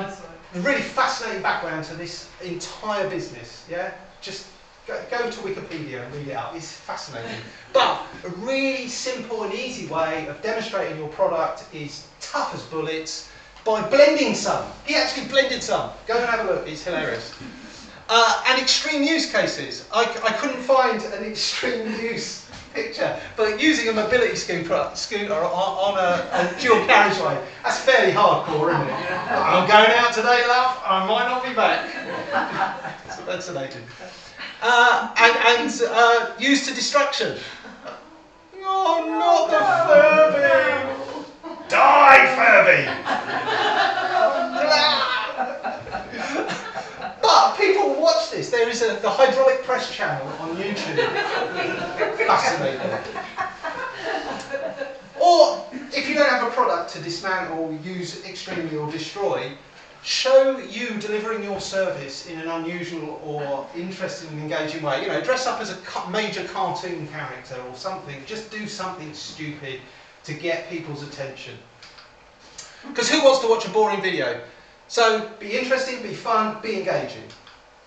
That's all. a really fascinating background to this entire business, yeah? Just go to Wikipedia and read it up, it's fascinating. But a really simple and easy way of demonstrating your product is tough as bullets by blending some. He actually blended some. Go and have a look, it's hilarious. And extreme use cases. I couldn't find an extreme use picture, but using a mobility scooter on a dual carriageway, that's fairly hardcore, isn't it? I'm going out today, love, I might not be back. So fascinating. And used to destruction. Oh, not the Furby! Die, Furby! But people will watch this. There is the hydraulic press channel on YouTube. Fascinating. Or if you don't have a product to dismantle, use extremely or destroy, show you delivering your service in an unusual or interesting and engaging way. You know, dress up as a major cartoon character or something. Just do something stupid to get people's attention. Because who wants to watch a boring video? So be interesting, be fun, be engaging.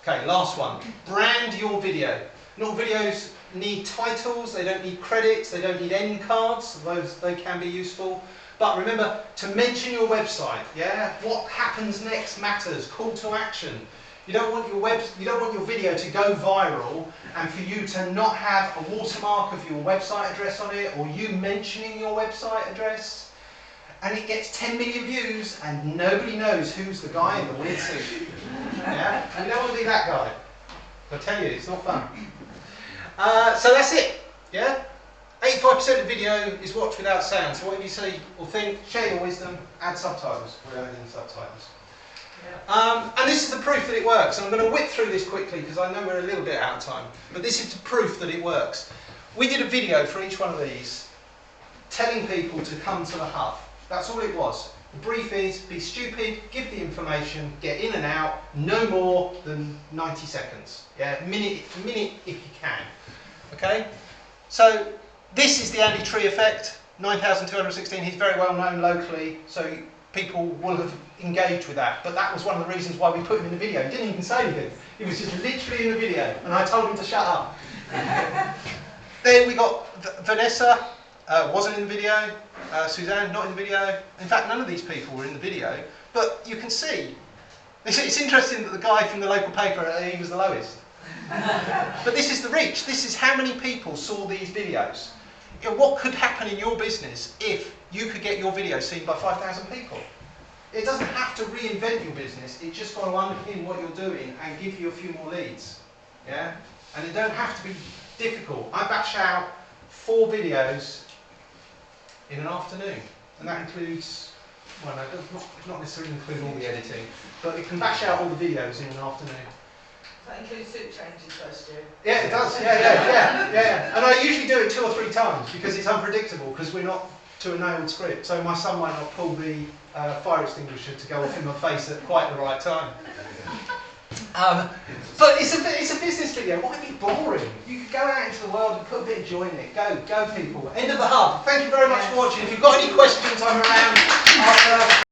Okay, last one. Brand your video. Not all videos need titles, they don't need credits, they don't need end cards. They can be useful. But remember to mention your website. Yeah, what happens next matters. Call to action. You don't want your video to go viral and for you to not have a watermark of your website address on it, or you mentioning your website address, and it gets 10 million views and nobody knows who's the guy in the weird suit. Yeah, and you don't want to be that guy. I tell you, it's not fun. So that's it. Yeah. 85% of video is watched without sound, so whatever you say or think, share your wisdom, add subtitles. We're adding subtitles. Yeah. And this is the proof that it works. And I'm going to whip through this quickly because I know we're a little bit out of time. But this is the proof that it works. We did a video for each one of these telling people to come to the hub. That's all it was. The brief is, be stupid, give the information, get in and out, no more than 90 seconds. Yeah, minute if you can. Okay? So, this is the Andy Tree effect, 9,216. He's very well known locally, so people will have engaged with that. But that was one of the reasons why we put him in the video. He didn't even say anything. He was just literally in the video, and I told him to shut up. Then we got Vanessa, wasn't in the video. Suzanne, not in the video. In fact, none of these people were in the video. But you can see, it's interesting that the guy from the local paper, he was the lowest. But this is the reach. This is how many people saw these videos. You know, what could happen in your business if you could get your video seen by 5,000 people? It doesn't have to reinvent your business. It's just got to underpin what you're doing and give you a few more leads. Yeah? And it don't have to be difficult. I batch out 4 videos in an afternoon, and that includes, well, no, it does not necessarily include all the editing, but it can batch out all the videos in an afternoon. That includes suit changes first year. Yeah, it does. Yeah. And I usually do it 2 or 3 times because it's unpredictable because we're not to a nailed script. So my son might not pull the fire extinguisher to go off in my face at quite the right time. But it's a business video. Why be boring? You could go out into the world and put a bit of joy in it. Go people. End of the hub. Thank you very much for watching. If you've got any questions, I'm around after.